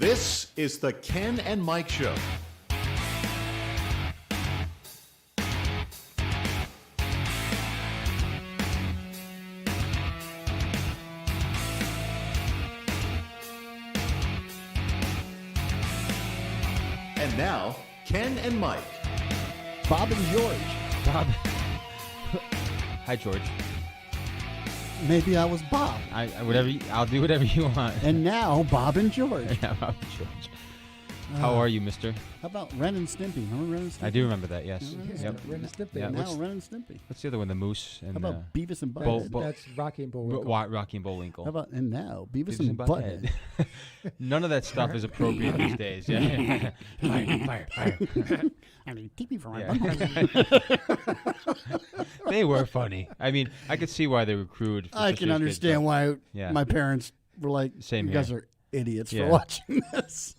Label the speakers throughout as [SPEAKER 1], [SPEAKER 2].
[SPEAKER 1] This is the Ken and Mike Show. And now, Ken and Mike.
[SPEAKER 2] Bob and George.
[SPEAKER 3] Bob. Hi, George.
[SPEAKER 2] Maybe I was Bob.
[SPEAKER 3] I'll do whatever you want.
[SPEAKER 2] And now, Bob and George.
[SPEAKER 3] Yeah, Bob and George. How are you, mister?
[SPEAKER 2] How about Ren and Stimpy? Remember Ren and Stimpy?
[SPEAKER 3] I do remember that, yes.
[SPEAKER 2] Yep.
[SPEAKER 4] Ren and Stimpy.
[SPEAKER 3] Yeah,
[SPEAKER 2] Now Ren and Stimpy.
[SPEAKER 3] What's the other one? The Moose and
[SPEAKER 2] How about Beavis and
[SPEAKER 3] Bull-
[SPEAKER 2] Butthead?
[SPEAKER 3] Bull-
[SPEAKER 4] That's Rocky and Bullwinkle.
[SPEAKER 3] Rocky and Bullwinkle.
[SPEAKER 2] How about, and now, Beavis and Butthead.
[SPEAKER 3] None of that stuff is appropriate these days. Yeah. Fire.
[SPEAKER 2] I need TP for my
[SPEAKER 3] Yeah. They were funny. I mean, I could see why they were crude.
[SPEAKER 2] I can understand why my parents were like,
[SPEAKER 3] Same
[SPEAKER 2] you guys
[SPEAKER 3] here.
[SPEAKER 2] are idiots
[SPEAKER 3] Yeah.
[SPEAKER 2] for watching this.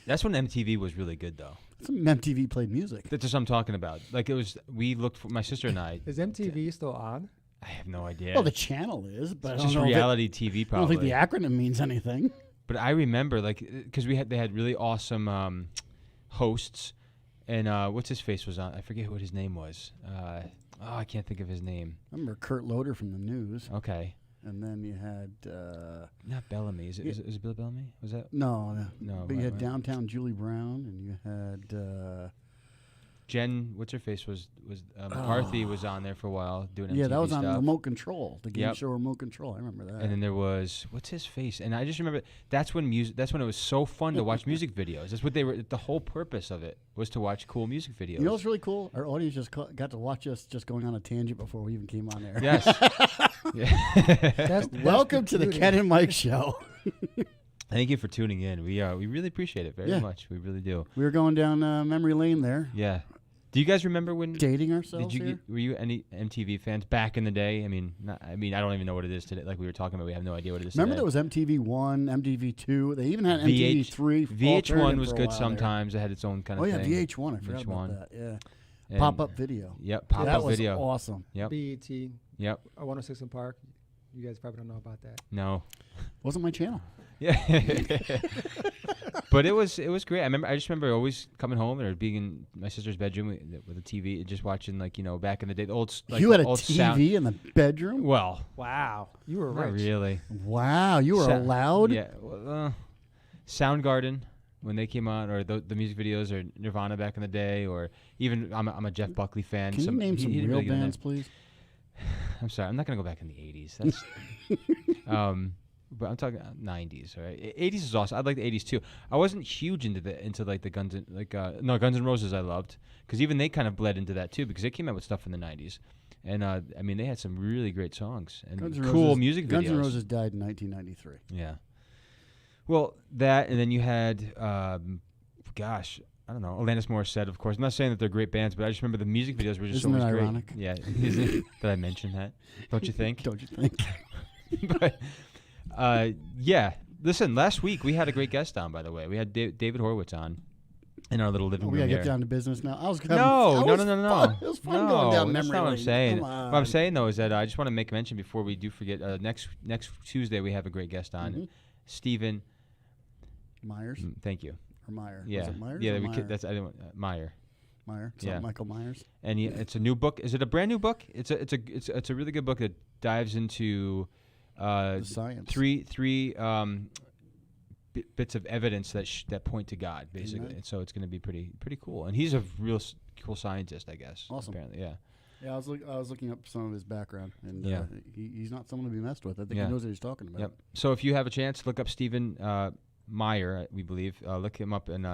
[SPEAKER 3] That's when MTV was really good, though.
[SPEAKER 2] Some MTV played music.
[SPEAKER 3] That's what I'm talking about. Like, it was, we looked for, my sister and I,
[SPEAKER 4] Is MTV still on?
[SPEAKER 3] I have no idea.
[SPEAKER 2] Well, the channel is, but
[SPEAKER 3] It's
[SPEAKER 2] I don't
[SPEAKER 3] just
[SPEAKER 2] know if
[SPEAKER 3] reality TV,
[SPEAKER 2] I don't
[SPEAKER 3] probably.
[SPEAKER 2] think the acronym means anything.
[SPEAKER 3] But I remember, like, because they had really awesome hosts, and what's his face was on? I forget what his name was. I can't think of his name.
[SPEAKER 2] I remember Kurt Loder from the news.
[SPEAKER 3] Okay,
[SPEAKER 2] And then you had...
[SPEAKER 3] not Bellamy. Is it Bill Bellamy? Was that
[SPEAKER 2] No.
[SPEAKER 3] No,
[SPEAKER 2] But you had
[SPEAKER 3] right.
[SPEAKER 2] Downtown Julie Brown, and you had...
[SPEAKER 3] Jen? What's her face was McCarthy was on there for a while doing MTV
[SPEAKER 2] yeah, that was on
[SPEAKER 3] stuff.
[SPEAKER 2] Remote Control, the game
[SPEAKER 3] Yep.
[SPEAKER 2] show Remote Control. I remember that.
[SPEAKER 3] And then there was what's his face, and I just remember that's when it was so fun to watch music videos. That's what they were. The whole purpose of it was to watch cool music videos.
[SPEAKER 2] You know what's really cool? Our audience just got to watch us just going on a tangent before we even came on air.
[SPEAKER 3] Yes.
[SPEAKER 4] That's
[SPEAKER 2] Welcome to the
[SPEAKER 4] beauty.
[SPEAKER 2] Ken and Mike Show.
[SPEAKER 3] Thank you for tuning in. We really appreciate it very
[SPEAKER 2] Yeah.
[SPEAKER 3] much. We really do.
[SPEAKER 2] We were going down memory lane there,
[SPEAKER 3] Yeah. Do you guys remember when?
[SPEAKER 2] dating ourselves
[SPEAKER 3] Did you
[SPEAKER 2] here.
[SPEAKER 3] were you any MTV fans back in the day? I mean, I don't even know what it is today. Like we were talking about, we have no idea what it is
[SPEAKER 2] Remember
[SPEAKER 3] today.
[SPEAKER 2] there was MTV 1, MTV 2. They even had MTV 3.
[SPEAKER 3] VH1 was
[SPEAKER 2] for a
[SPEAKER 3] good
[SPEAKER 2] while
[SPEAKER 3] sometimes. It had its own kind
[SPEAKER 2] There.
[SPEAKER 3] of
[SPEAKER 2] Oh, yeah,
[SPEAKER 3] thing.
[SPEAKER 2] VH1. I forgot
[SPEAKER 3] VH1.
[SPEAKER 2] about that. Yeah.
[SPEAKER 3] And-
[SPEAKER 2] Pop-up video.
[SPEAKER 3] Yep,
[SPEAKER 2] that
[SPEAKER 3] pop-up
[SPEAKER 2] was
[SPEAKER 3] video.
[SPEAKER 2] awesome.
[SPEAKER 3] Yep,
[SPEAKER 4] BET,
[SPEAKER 3] yep.
[SPEAKER 4] 106 in Park. You guys probably don't know about that.
[SPEAKER 3] No.
[SPEAKER 2] Wasn't my channel.
[SPEAKER 3] Yeah. But it was great. I just remember always coming home or being in my sister's bedroom with a TV and just watching back in the day the old
[SPEAKER 2] You had a
[SPEAKER 3] old
[SPEAKER 2] TV
[SPEAKER 3] sound.
[SPEAKER 2] in the bedroom?
[SPEAKER 3] Well,
[SPEAKER 4] Wow. You were
[SPEAKER 3] not
[SPEAKER 4] rich.
[SPEAKER 3] really.
[SPEAKER 2] Wow, you were allowed?
[SPEAKER 3] Yeah. Well, Soundgarden when they came out, or the music videos, or Nirvana back in the day, or even I'm a Jeff Buckley fan.
[SPEAKER 2] Can you name
[SPEAKER 3] he
[SPEAKER 2] some
[SPEAKER 3] didn't
[SPEAKER 2] real
[SPEAKER 3] really get in
[SPEAKER 2] bands, please?
[SPEAKER 3] there. I'm sorry, I'm not gonna go back in the 80s. That's but I'm talking 90s, all right? 80s is awesome. I like the 80s too. I wasn't huge into the Guns N' Roses. I loved because even they kind of bled into that too because they came out with stuff in the 90s, and they had some really great songs and
[SPEAKER 2] Guns N'
[SPEAKER 3] cool
[SPEAKER 2] Roses-
[SPEAKER 3] music videos.
[SPEAKER 2] Guns N' Roses died in 1993.
[SPEAKER 3] Yeah. Well, that, and then you had, gosh, I don't know, Alanis Morissette, of course. I'm not saying that they're great bands, but I just remember the music videos were just
[SPEAKER 2] Isn't
[SPEAKER 3] always
[SPEAKER 2] it
[SPEAKER 3] great.
[SPEAKER 2] ironic?
[SPEAKER 3] Yeah. Did I mention that? Don't you think?
[SPEAKER 2] Don't you think?
[SPEAKER 3] But, yeah. Listen, last week we had a great guest on, by the way. We had David Horowitz on in our little living
[SPEAKER 2] we
[SPEAKER 3] room
[SPEAKER 2] gotta
[SPEAKER 3] here.
[SPEAKER 2] get down to business now.
[SPEAKER 3] No.
[SPEAKER 2] It was fun
[SPEAKER 3] No,
[SPEAKER 2] going down
[SPEAKER 3] that's
[SPEAKER 2] memory
[SPEAKER 3] not what I'm
[SPEAKER 2] lane.
[SPEAKER 3] saying.
[SPEAKER 2] Come on.
[SPEAKER 3] What I'm saying, though, is that I just want to make a mention before we do forget. Next Tuesday we have a great guest on,
[SPEAKER 2] Mhm.
[SPEAKER 3] Stephen.
[SPEAKER 2] Myers
[SPEAKER 3] Thank you.
[SPEAKER 2] or Meyer?
[SPEAKER 3] Yeah,
[SPEAKER 2] Was it Myers
[SPEAKER 3] yeah.
[SPEAKER 2] or
[SPEAKER 3] we
[SPEAKER 2] Meyer?
[SPEAKER 3] could, that's I didn't Meyer.
[SPEAKER 2] Meyer. It's
[SPEAKER 3] yeah.
[SPEAKER 2] not Michael Myers.
[SPEAKER 3] And it's a new book. Is it a brand new book? It's a really good book that dives into
[SPEAKER 2] The science.
[SPEAKER 3] three bits of evidence that point to God, basically.
[SPEAKER 2] Amen.
[SPEAKER 3] And so it's going to be pretty cool. And he's a real cool scientist, I guess.
[SPEAKER 2] Awesome.
[SPEAKER 3] Apparently, yeah.
[SPEAKER 2] Yeah, I was looking up some of his background, and
[SPEAKER 3] Yeah.
[SPEAKER 2] he's not someone to be messed with. I think
[SPEAKER 3] Yeah.
[SPEAKER 2] he knows what he's talking about.
[SPEAKER 3] Yep. So if you have a chance, look up Stephen Meyer, we believe. Look him up, and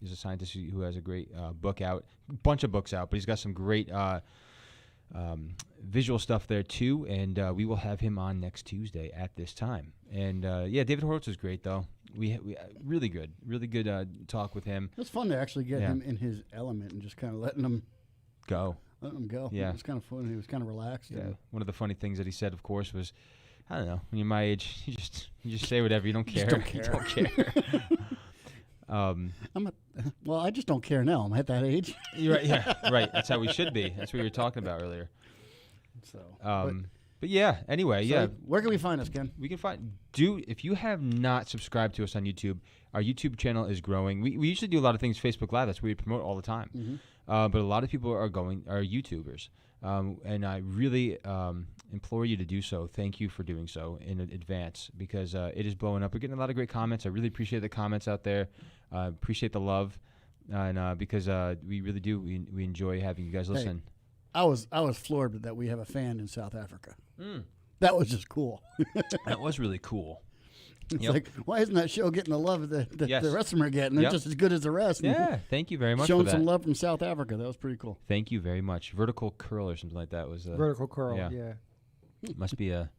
[SPEAKER 3] he's a scientist who has a great book out, bunch of books out, but he's got some great visual stuff there too. And we will have him on next Tuesday at this time. And yeah, David Horowitz is great though. We really good talk with him.
[SPEAKER 2] It was fun to actually get
[SPEAKER 3] Yeah.
[SPEAKER 2] him in his element and just kind of letting him
[SPEAKER 3] Go.
[SPEAKER 2] go.
[SPEAKER 3] Yeah.
[SPEAKER 2] It was kind of fun. He was kind of relaxed.
[SPEAKER 3] Yeah.
[SPEAKER 2] and
[SPEAKER 3] One of the funny things that he said, of course, was, I don't know, when you're my age, you just say whatever. You don't care.
[SPEAKER 2] Just don't care.
[SPEAKER 3] You don't care.
[SPEAKER 2] Well, I just don't care now. I'm at that age.
[SPEAKER 3] You're right. Yeah. Right. That's how we should be. That's what we were talking about earlier.
[SPEAKER 2] So,
[SPEAKER 3] But But yeah, anyway,
[SPEAKER 2] So
[SPEAKER 3] yeah.
[SPEAKER 2] where can we find us, Ken?
[SPEAKER 3] We can if you have not subscribed to us on YouTube, our YouTube channel is growing. We usually do a lot of things Facebook Live. That's where we promote all the time.
[SPEAKER 2] Mm-hmm.
[SPEAKER 3] But a lot of people are YouTubers. And I really implore you to do so. Thank you for doing so in advance because it is blowing up. We're getting a lot of great comments. I really appreciate the comments out there. Appreciate the love. And because we really do. We enjoy having you guys listen.
[SPEAKER 2] I was floored that we have a fan in South Africa.
[SPEAKER 3] Mm.
[SPEAKER 2] That was just cool.
[SPEAKER 3] That was really cool.
[SPEAKER 2] It's
[SPEAKER 3] Yep.
[SPEAKER 2] like, why isn't that show getting the love that
[SPEAKER 3] Yes.
[SPEAKER 2] the rest of them are getting? They're
[SPEAKER 3] Yep.
[SPEAKER 2] just as good as the rest.
[SPEAKER 3] Yeah, thank you very much for
[SPEAKER 2] Showing
[SPEAKER 3] that.
[SPEAKER 2] some love from South Africa. That was pretty cool.
[SPEAKER 3] Thank you very much. Vertical curl or something like that was
[SPEAKER 4] Vertical curl.
[SPEAKER 3] yeah.
[SPEAKER 4] Yeah.
[SPEAKER 3] must be a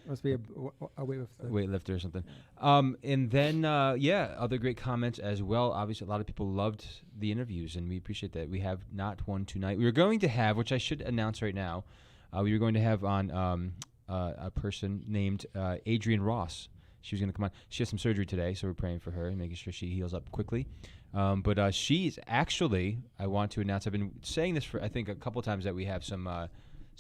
[SPEAKER 4] Must be a weightlifter.
[SPEAKER 3] weightlifter or something. And then other great comments as well. Obviously, a lot of people loved the interviews, and we appreciate that. We have not one tonight. We were going to have, which I should announce right now, we were going to have on a person named Adrienne Ross. She was going to come on. She has some surgery today, so we're praying for her and making sure she heals up quickly. But she's actually, I want to announce, I've been saying this for, I think, a couple times that we have some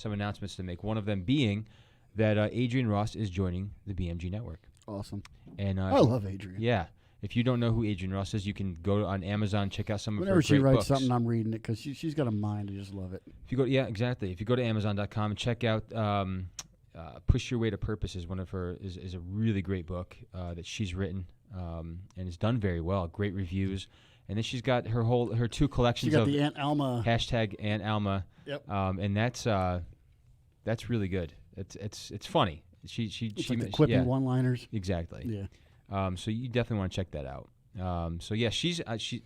[SPEAKER 3] announcements to make. One of them being that Adrienne Ross is joining the BMG network.
[SPEAKER 2] Awesome.
[SPEAKER 3] And
[SPEAKER 2] I love Adrienne.
[SPEAKER 3] Yeah. If you don't know who Adrienne Ross is, you can go on Amazon, check out some
[SPEAKER 2] Whenever
[SPEAKER 3] of her
[SPEAKER 2] she
[SPEAKER 3] great
[SPEAKER 2] writes
[SPEAKER 3] books.
[SPEAKER 2] something, I'm reading it because she's got a mind. I just love it.
[SPEAKER 3] If you go, exactly. If you go to Amazon.com and check out "Push Your Way to Purpose" is one of her is a really great book that she's written and it's done very well. Great reviews, and then she's got her two collections
[SPEAKER 2] She got
[SPEAKER 3] of
[SPEAKER 2] the Aunt Alma.
[SPEAKER 3] hashtag Aunt Alma.
[SPEAKER 2] Yep.
[SPEAKER 3] And that's really good. It's funny. She
[SPEAKER 2] It's like the quippy
[SPEAKER 3] yeah,
[SPEAKER 2] one-liners.
[SPEAKER 3] exactly.
[SPEAKER 2] Yeah.
[SPEAKER 3] So you definitely want to check that out. So yeah,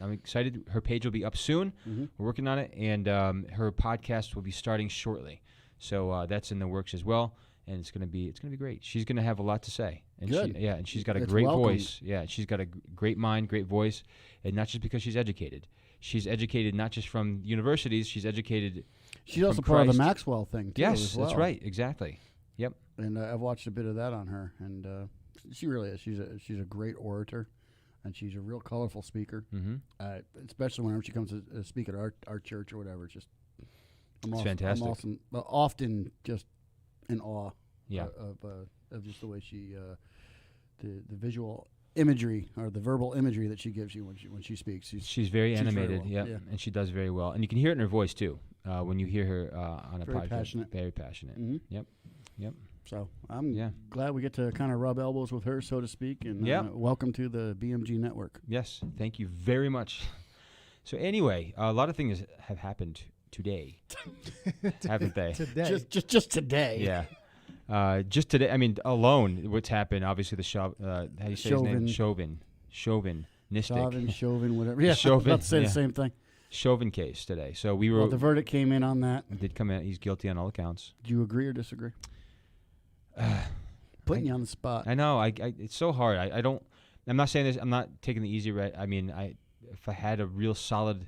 [SPEAKER 3] I'm excited. Her page will be up soon.
[SPEAKER 2] Mm-hmm.
[SPEAKER 3] We're working on it, and her podcast will be starting shortly. So that's in the works as well, and it's gonna be great. She's gonna have a lot to say, and
[SPEAKER 2] Good.
[SPEAKER 3] and she's got a
[SPEAKER 2] It's
[SPEAKER 3] great
[SPEAKER 2] welcomed.
[SPEAKER 3] voice. Yeah, she's got a great mind, great voice, and not just because she's educated. She's educated not just from universities. She's educated.
[SPEAKER 2] She's also
[SPEAKER 3] from
[SPEAKER 2] part of the
[SPEAKER 3] Christ.
[SPEAKER 2] Maxwell thing, too.
[SPEAKER 3] Yes,
[SPEAKER 2] as well.
[SPEAKER 3] that's right. Exactly. Yep.
[SPEAKER 2] And I've watched a bit of that on her, and she really is. She's a great orator, and she's a real colorful speaker.
[SPEAKER 3] Mm-hmm.
[SPEAKER 2] Especially whenever she comes to speak at our church or whatever. It's just
[SPEAKER 3] fantastic.
[SPEAKER 2] I'm often just in awe.
[SPEAKER 3] Yeah.
[SPEAKER 2] Of just the way she the visual imagery or the verbal imagery that she gives you when she speaks.
[SPEAKER 3] She's very
[SPEAKER 2] she's very
[SPEAKER 3] animated,
[SPEAKER 2] well,
[SPEAKER 3] yeah,
[SPEAKER 2] yeah.
[SPEAKER 3] and she does very well. And you can hear it in her voice too when you hear her on a
[SPEAKER 2] Very
[SPEAKER 3] podcast.
[SPEAKER 2] passionate.
[SPEAKER 3] Very passionate.
[SPEAKER 2] Mhm.
[SPEAKER 3] Yep.
[SPEAKER 2] So I'm
[SPEAKER 3] Yeah.
[SPEAKER 2] glad we get to kind of rub elbows with her, so to speak. And
[SPEAKER 3] Yeah.
[SPEAKER 2] welcome to the BMG network.
[SPEAKER 3] Yes. Thank you very much. So anyway, a lot of things have happened today, haven't they?
[SPEAKER 4] Today.
[SPEAKER 2] Just today.
[SPEAKER 3] Yeah. Just today. I mean, alone, what's happened? Obviously, the how do you say his name? Chauvinistic.
[SPEAKER 2] Chauvin, whatever. Yeah,
[SPEAKER 3] Chauvin,
[SPEAKER 2] about to say
[SPEAKER 3] yeah.
[SPEAKER 2] the same thing.
[SPEAKER 3] Chauvin case today. So we were.
[SPEAKER 2] Well, the verdict came in on that.
[SPEAKER 3] did come in. He's guilty on all accounts.
[SPEAKER 2] Do you agree or disagree? Putting you on the spot.
[SPEAKER 3] I know. It's so hard. I don't. I'm not saying this. I'm not taking the easy route. I mean, if I had a real solid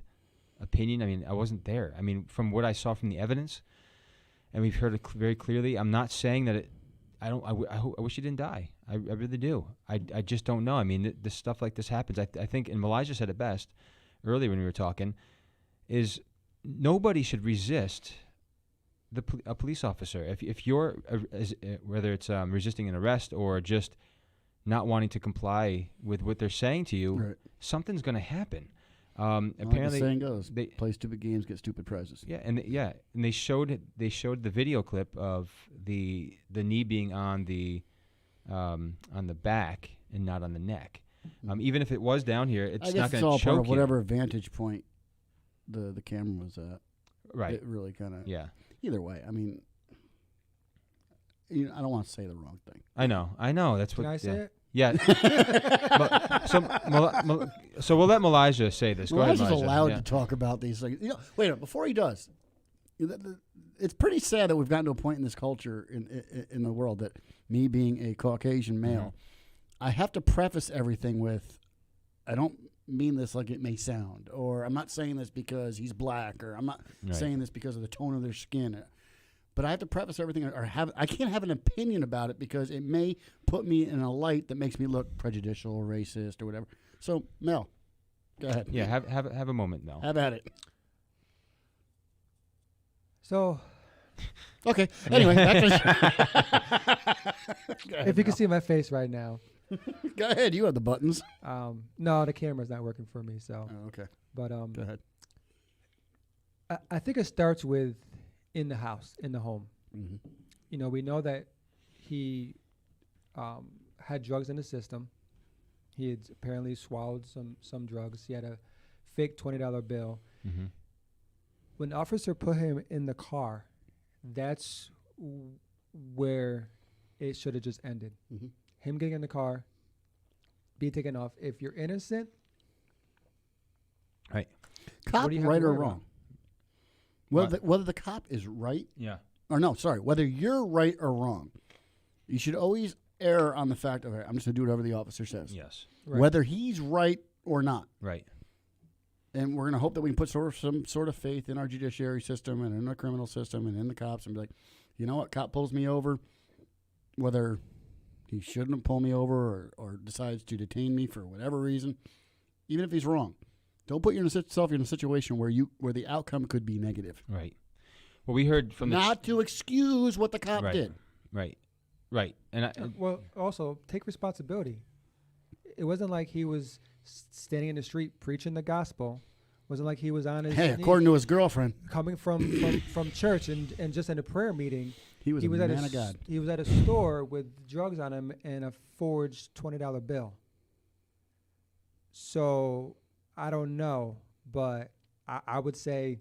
[SPEAKER 3] opinion, I mean, I wasn't there. I mean, from what I saw from the evidence, and we've heard it very clearly. I'm not saying that it. I wish he didn't die. I really do. I just don't know. I mean, this stuff like this happens. I think, and Elijah said it best earlier when we were talking, is nobody should resist a police officer. If you're whether it's resisting an arrest or just not wanting to comply with what they're saying to you,
[SPEAKER 2] Right.
[SPEAKER 3] something's going to happen.
[SPEAKER 2] Like the
[SPEAKER 3] Apparently,
[SPEAKER 2] saying goes,
[SPEAKER 3] they-
[SPEAKER 2] play stupid games, get stupid prizes.
[SPEAKER 3] yeah, and they showed the video clip of the knee being on the back and not on the neck. Even if it was down here, it's
[SPEAKER 2] I guess
[SPEAKER 3] not
[SPEAKER 2] it's
[SPEAKER 3] going to
[SPEAKER 2] all
[SPEAKER 3] choke
[SPEAKER 2] part of
[SPEAKER 3] you.
[SPEAKER 2] whatever vantage point the camera was at.
[SPEAKER 3] Right.
[SPEAKER 2] It really kind of.
[SPEAKER 3] Yeah.
[SPEAKER 2] Either way, I mean, I don't want to say the wrong thing.
[SPEAKER 3] I know. That's what.
[SPEAKER 4] Can I say it?
[SPEAKER 3] Yeah. So we'll let Elijah say this. Go ahead,
[SPEAKER 2] Elijah's
[SPEAKER 3] Elijah.
[SPEAKER 2] allowed
[SPEAKER 3] Yeah.
[SPEAKER 2] to talk about these things. Wait a minute, before he does, it's pretty sad that we've gotten to a point in this culture in the world that me being a Caucasian male, I have to preface everything with, I don't mean this like it may sound, or I'm not saying this because he's black, or I'm not
[SPEAKER 3] Right.
[SPEAKER 2] saying this because of the tone of their skin. But I have to preface everything, I can't have an opinion about it because it may put me in a light that makes me look prejudicial or racist or whatever. So, Mel, go ahead.
[SPEAKER 3] Yeah. Have a moment, Mel.
[SPEAKER 2] Have at it.
[SPEAKER 4] So,
[SPEAKER 2] Okay. Anyway, back
[SPEAKER 4] If you can see my face right now.
[SPEAKER 2] go ahead. You have the buttons.
[SPEAKER 4] No, the camera's not working for me. So,
[SPEAKER 2] Oh, okay.
[SPEAKER 4] but
[SPEAKER 2] Go ahead.
[SPEAKER 4] I think it starts with in the house, in the home.
[SPEAKER 2] Mm-hmm.
[SPEAKER 4] You know, we know that he had drugs in the system. He had apparently swallowed some drugs. He had a fake $20 bill.
[SPEAKER 3] Mm-hmm.
[SPEAKER 4] When the officer put him in the car, that's where it should have just ended.
[SPEAKER 2] Mm-hmm.
[SPEAKER 4] Him getting in the car, be taken off. If you're innocent,
[SPEAKER 3] Right.
[SPEAKER 2] Cop,
[SPEAKER 4] do you have to
[SPEAKER 2] right or
[SPEAKER 4] worry about?
[SPEAKER 2] wrong? Whether the cop is right
[SPEAKER 3] Yeah.
[SPEAKER 2] or no, sorry, whether you're right or wrong, you should always err on the fact of, I'm just going to do whatever the officer says.
[SPEAKER 3] Yes.
[SPEAKER 4] right.
[SPEAKER 2] Whether he's right or not.
[SPEAKER 3] Right.
[SPEAKER 2] And we're going to hope that we can put some sort of faith in our judiciary system and in our criminal system and in the cops and be like, you know what, cop pulls me over, whether he shouldn't pull me over or decides to detain me for whatever reason, even if he's wrong. Don't put yourself in a situation where the outcome could be negative.
[SPEAKER 3] Right. Well, we heard from
[SPEAKER 2] Not to excuse what the cop
[SPEAKER 3] Right.
[SPEAKER 2] did.
[SPEAKER 3] Right. Right. And
[SPEAKER 4] Well, also take responsibility. It wasn't like he was standing in the street preaching the gospel. It wasn't like he was on his
[SPEAKER 2] Hey,
[SPEAKER 4] knee
[SPEAKER 2] according to his girlfriend,
[SPEAKER 4] coming from church and just in a prayer meeting.
[SPEAKER 2] he was
[SPEAKER 4] He
[SPEAKER 2] a
[SPEAKER 4] was
[SPEAKER 2] man
[SPEAKER 4] at
[SPEAKER 2] of God.
[SPEAKER 4] He was at a store with drugs on him and a forged $20 bill. So I don't know, but I would say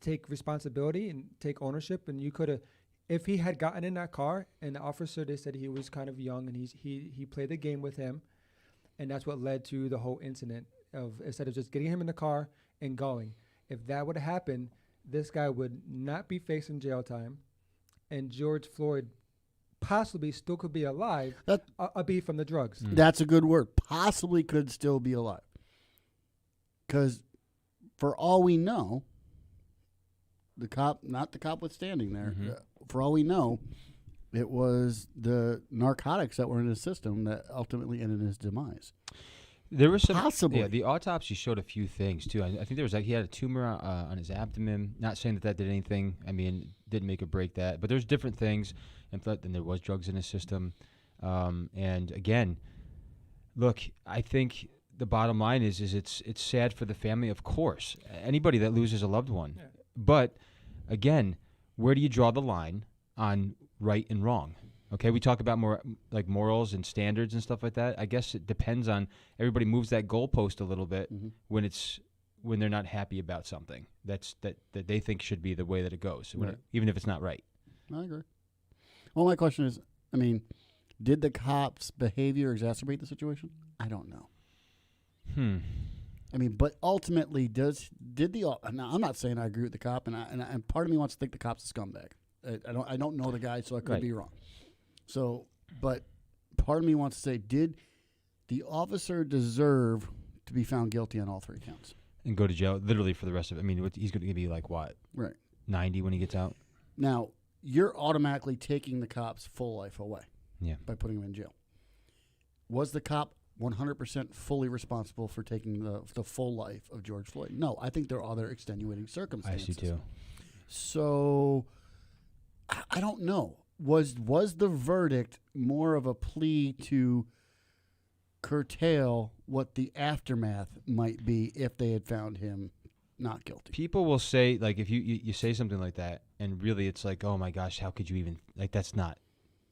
[SPEAKER 4] take responsibility and take ownership. And you could have, if he had gotten in that car and the officer, they said he was kind of young and he played the game with him, and that's what led to the whole incident of instead of just getting him in the car and going. If that would have happened, this guy would not be facing jail time, and George Floyd possibly still could be alive,
[SPEAKER 2] That-
[SPEAKER 4] be from the drugs.
[SPEAKER 2] That's a good word. Possibly could still be alive. Because for all we know, the cop, not the cop withstanding there, for all we know, it was the narcotics that were in his system that ultimately ended his demise.
[SPEAKER 3] there was some
[SPEAKER 2] Possibly.
[SPEAKER 3] Yeah, the autopsy showed a few things too. I think there was he had a tumor on his abdomen. Not saying that did anything. I mean, didn't make or break that. But there's different things, and then there was drugs in his system. And again, look, I think the bottom line is it's sad for the family, of course. Anybody that loses a loved one.
[SPEAKER 4] Yeah.
[SPEAKER 3] But again, where do you draw the line on right and wrong? Okay, we talk about more like morals and standards and stuff like that. I guess it depends on everybody moves that goalpost a little bit when they're not happy about something that they think should be the way that it goes,
[SPEAKER 2] Right.
[SPEAKER 3] even if it's not right.
[SPEAKER 2] I agree. Well, my question is, I mean, did the cops' behavior exacerbate the situation? I don't know. I mean, but ultimately, now, I'm not saying I agree with the cop, and part of me wants to think the cop's a scumbag. I don't know the guy, so I could
[SPEAKER 3] Right.
[SPEAKER 2] be wrong. So, but part of me wants to say, did the officer deserve to be found guilty on all three counts?
[SPEAKER 3] And go to jail literally for the rest of it. I mean, he's going to be like what,
[SPEAKER 2] Right.
[SPEAKER 3] 90 when he gets out?
[SPEAKER 2] Now, you're automatically taking the cop's full life away.
[SPEAKER 3] Yeah.
[SPEAKER 2] By putting him in jail. Was the cop 100% fully responsible for taking the full life of George Floyd? No, I think there are other extenuating
[SPEAKER 3] I
[SPEAKER 2] circumstances.
[SPEAKER 3] see too.
[SPEAKER 2] So, I don't know. Was the verdict more of a plea to curtail what the aftermath might be if they had found him not guilty?
[SPEAKER 3] People will say, like, if you say something like that, and really it's like, oh my gosh, how could you even, like, that's not,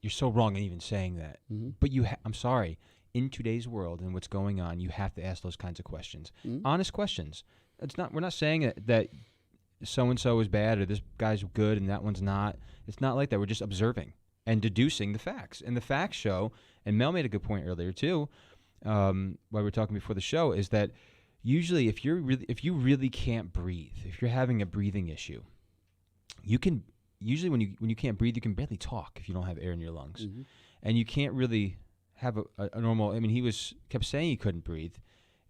[SPEAKER 3] you're so wrong in even saying that. But I'm sorry, in today's world and what's going on, you have to ask those kinds of questions. Honest questions. We're not saying that so-and-so is bad or this guy's good and that one's not. It's not like that. We're just observing and deducing the facts. And the facts show, and Mel made a good point earlier too, while we were talking before the show, is that usually if you really can't breathe, if you're having a breathing issue, you can usually when you can't breathe, you can barely talk if you don't have air in your lungs, and you can't really have a normal. I mean, he kept saying he couldn't breathe.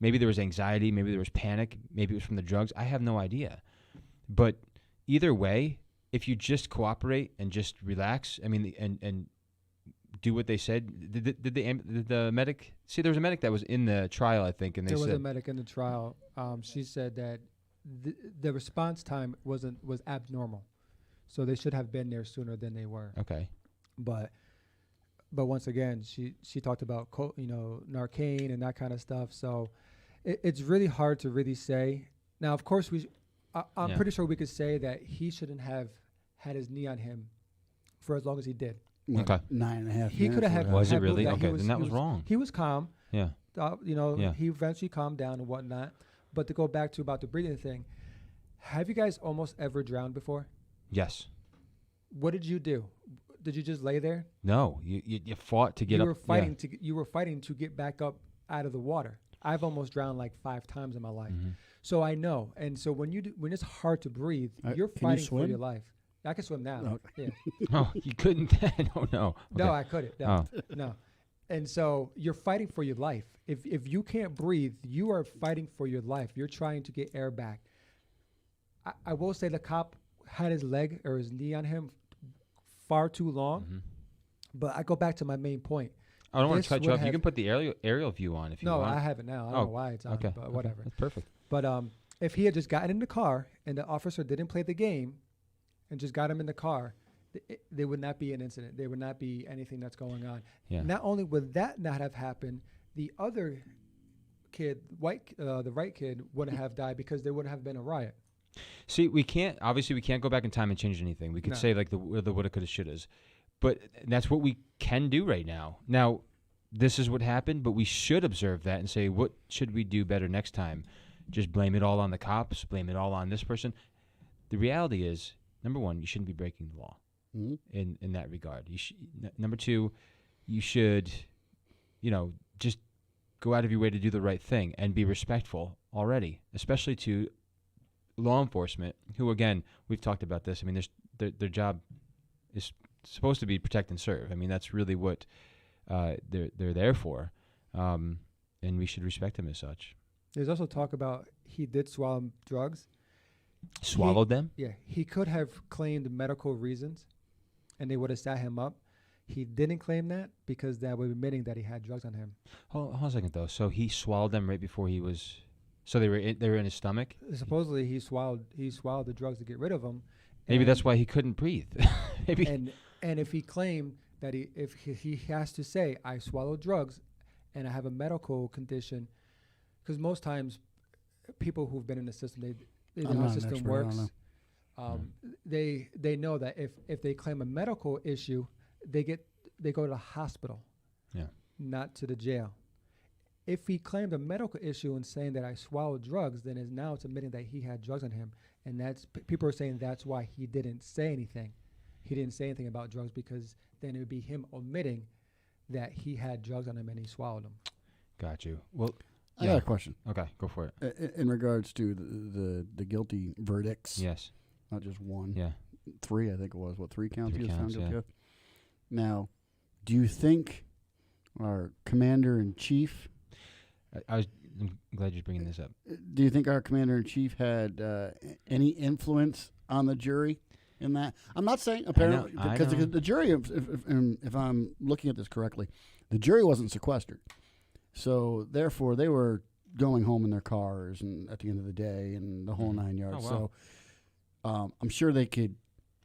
[SPEAKER 3] Maybe there was anxiety, maybe there was panic, maybe it was from the drugs. I have no idea, but either way, if you just cooperate and just relax, I mean, and do what they said. Did the medic see? There was a medic that was in the trial, I think, and they
[SPEAKER 4] There was
[SPEAKER 3] said
[SPEAKER 4] a medic in the trial. She said that the response time was abnormal. so they should have been there sooner than they were.
[SPEAKER 3] Okay.
[SPEAKER 4] But once again, she talked about Narcan and that kind of stuff. So it's really hard to really say. Now, of course, I'm
[SPEAKER 3] Yeah.
[SPEAKER 4] pretty sure we could say that he shouldn't have had his knee on him for as long as he did.
[SPEAKER 2] What,
[SPEAKER 3] Okay.
[SPEAKER 2] 9.5
[SPEAKER 4] He could have
[SPEAKER 2] minutes,
[SPEAKER 4] had.
[SPEAKER 3] Was it
[SPEAKER 4] had
[SPEAKER 3] really?
[SPEAKER 4] that he
[SPEAKER 3] Okay, then that was
[SPEAKER 4] he
[SPEAKER 3] wrong.
[SPEAKER 4] He was calm.
[SPEAKER 3] Yeah. Yeah.
[SPEAKER 4] He eventually calmed down and whatnot. But to go back to about the breathing thing, have you guys almost ever drowned before?
[SPEAKER 3] Yes.
[SPEAKER 4] What did you do? Did you just lay there?
[SPEAKER 3] No. You fought to get
[SPEAKER 4] you
[SPEAKER 3] up.
[SPEAKER 4] were fighting you were fighting to get back up out of the water. I've almost drowned like 5 times in my life.
[SPEAKER 3] Mm-hmm.
[SPEAKER 4] So I know. And so when when it's hard to breathe, you're
[SPEAKER 2] can you
[SPEAKER 4] fighting for
[SPEAKER 2] swim?
[SPEAKER 4] your life. I can swim now.
[SPEAKER 2] Okay.
[SPEAKER 4] Yeah.
[SPEAKER 3] Oh, you couldn't then? Oh, no.
[SPEAKER 4] No,
[SPEAKER 3] Okay.
[SPEAKER 4] I couldn't. No.
[SPEAKER 3] Oh.
[SPEAKER 4] No. And so you're fighting for your life. If you can't breathe, you are fighting for your life. You're trying to get air back. I will say the cop had his leg or his knee on him far too long.
[SPEAKER 3] Mm-hmm.
[SPEAKER 4] But I go back to my main point.
[SPEAKER 3] I don't want
[SPEAKER 4] This
[SPEAKER 3] to cut you
[SPEAKER 4] would
[SPEAKER 3] off. You
[SPEAKER 4] have-
[SPEAKER 3] don't put the aerial view on if you
[SPEAKER 4] No,
[SPEAKER 3] want.
[SPEAKER 4] I have it now. I don't
[SPEAKER 3] Oh,
[SPEAKER 4] know why it's on,
[SPEAKER 3] Okay.
[SPEAKER 4] but
[SPEAKER 3] okay.
[SPEAKER 4] whatever.
[SPEAKER 3] That's perfect.
[SPEAKER 4] But if he had just gotten in the car and the officer didn't play the game and just got him in the car, there would not be an incident. There would not be anything that's going on.
[SPEAKER 3] Yeah.
[SPEAKER 4] Not only would that not have happened, the other kid, the right kid, wouldn't have died because there wouldn't have been a riot.
[SPEAKER 3] See, we can't go back in time and change anything. We could
[SPEAKER 4] No.
[SPEAKER 3] say like the woulda, coulda, shouldas, but that's what we can do right now. Now, this is what happened, but we should observe that and say, what should we do better next time? Just blame it all on the cops, blame it all on this person. The reality is, number one, you shouldn't be breaking the law
[SPEAKER 2] Mhm.
[SPEAKER 3] in that regard. Number two, you should, just go out of your way to do the right thing and be respectful already, especially to law enforcement, who, again, we've talked about this. I mean, their job is supposed to be protect and serve. I mean, that's really what they're there for, and we should respect them as such.
[SPEAKER 4] There's also talk about he did swallow drugs.
[SPEAKER 3] Swallowed them?
[SPEAKER 4] Yeah, he could have claimed medical reasons, and they would have sat him up. He didn't claim that because that would be admitting that he had drugs on him.
[SPEAKER 3] Hold on a second, though. So he swallowed them right before he was. So they were in his stomach.
[SPEAKER 4] Supposedly, he swallowed the drugs to get rid of them.
[SPEAKER 3] Maybe
[SPEAKER 4] and-
[SPEAKER 3] that's why he couldn't breathe. Maybe.
[SPEAKER 4] And if he claimed that if he has to say I swallowed drugs, and I have a medical condition, because most times people who've been in the system, they know
[SPEAKER 2] I'm
[SPEAKER 4] how
[SPEAKER 2] not
[SPEAKER 4] the
[SPEAKER 2] an
[SPEAKER 4] system
[SPEAKER 2] expert, I don't
[SPEAKER 4] works. They know that if they claim a medical issue, they go to the hospital,
[SPEAKER 3] Yeah.
[SPEAKER 4] not to the jail. If he claimed a medical issue and saying that I swallowed drugs, then it's admitting that he had drugs on him, and that's people are saying that's why he didn't say anything. He didn't say anything about drugs because then it would be him admitting that he had drugs on him and he swallowed them.
[SPEAKER 3] Got you. Well,
[SPEAKER 2] I got a question
[SPEAKER 3] Okay, go for it.
[SPEAKER 2] in regards to the guilty verdicts.
[SPEAKER 3] Yes.
[SPEAKER 2] Not just one.
[SPEAKER 3] Yeah.
[SPEAKER 2] 3, I think it was. What, 3 counts?
[SPEAKER 3] 3
[SPEAKER 2] he was found
[SPEAKER 3] counts,
[SPEAKER 2] guilty
[SPEAKER 3] yeah.
[SPEAKER 2] of? Now, do you think our commander in chief?
[SPEAKER 3] I'm glad you're bringing this up.
[SPEAKER 2] Do you think our commander in chief had any influence on the jury in that? I'm not saying apparently
[SPEAKER 3] I
[SPEAKER 2] because
[SPEAKER 3] know.
[SPEAKER 2] the jury, if I'm looking at this correctly, the jury wasn't sequestered, so therefore they were going home in their cars and at the end of the day and the whole 9 yards.
[SPEAKER 3] Oh, wow.
[SPEAKER 2] So I'm sure they could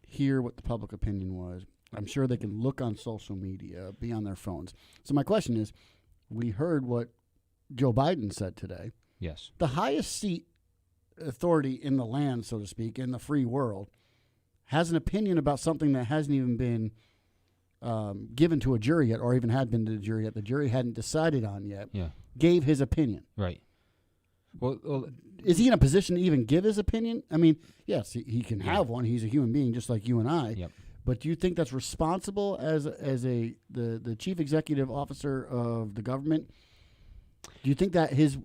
[SPEAKER 2] hear what the public opinion was. I'm sure they can look on social media, be on their phones. So my question is, we heard what Joe Biden said today.
[SPEAKER 3] Yes.
[SPEAKER 2] The highest seat authority in the land, so to speak, in the free world, has an opinion about something that hasn't even been given to a jury yet, or even had been to the jury yet. The jury hadn't decided on yet.
[SPEAKER 3] Yeah.
[SPEAKER 2] Gave his opinion.
[SPEAKER 3] Right. Well,
[SPEAKER 2] Is he in a position to even give his opinion? I mean, yes, he can have one. He's a human being just like you and I.
[SPEAKER 3] Yep.
[SPEAKER 2] But do you think that's responsible as the chief executive officer of the government? Do you think that his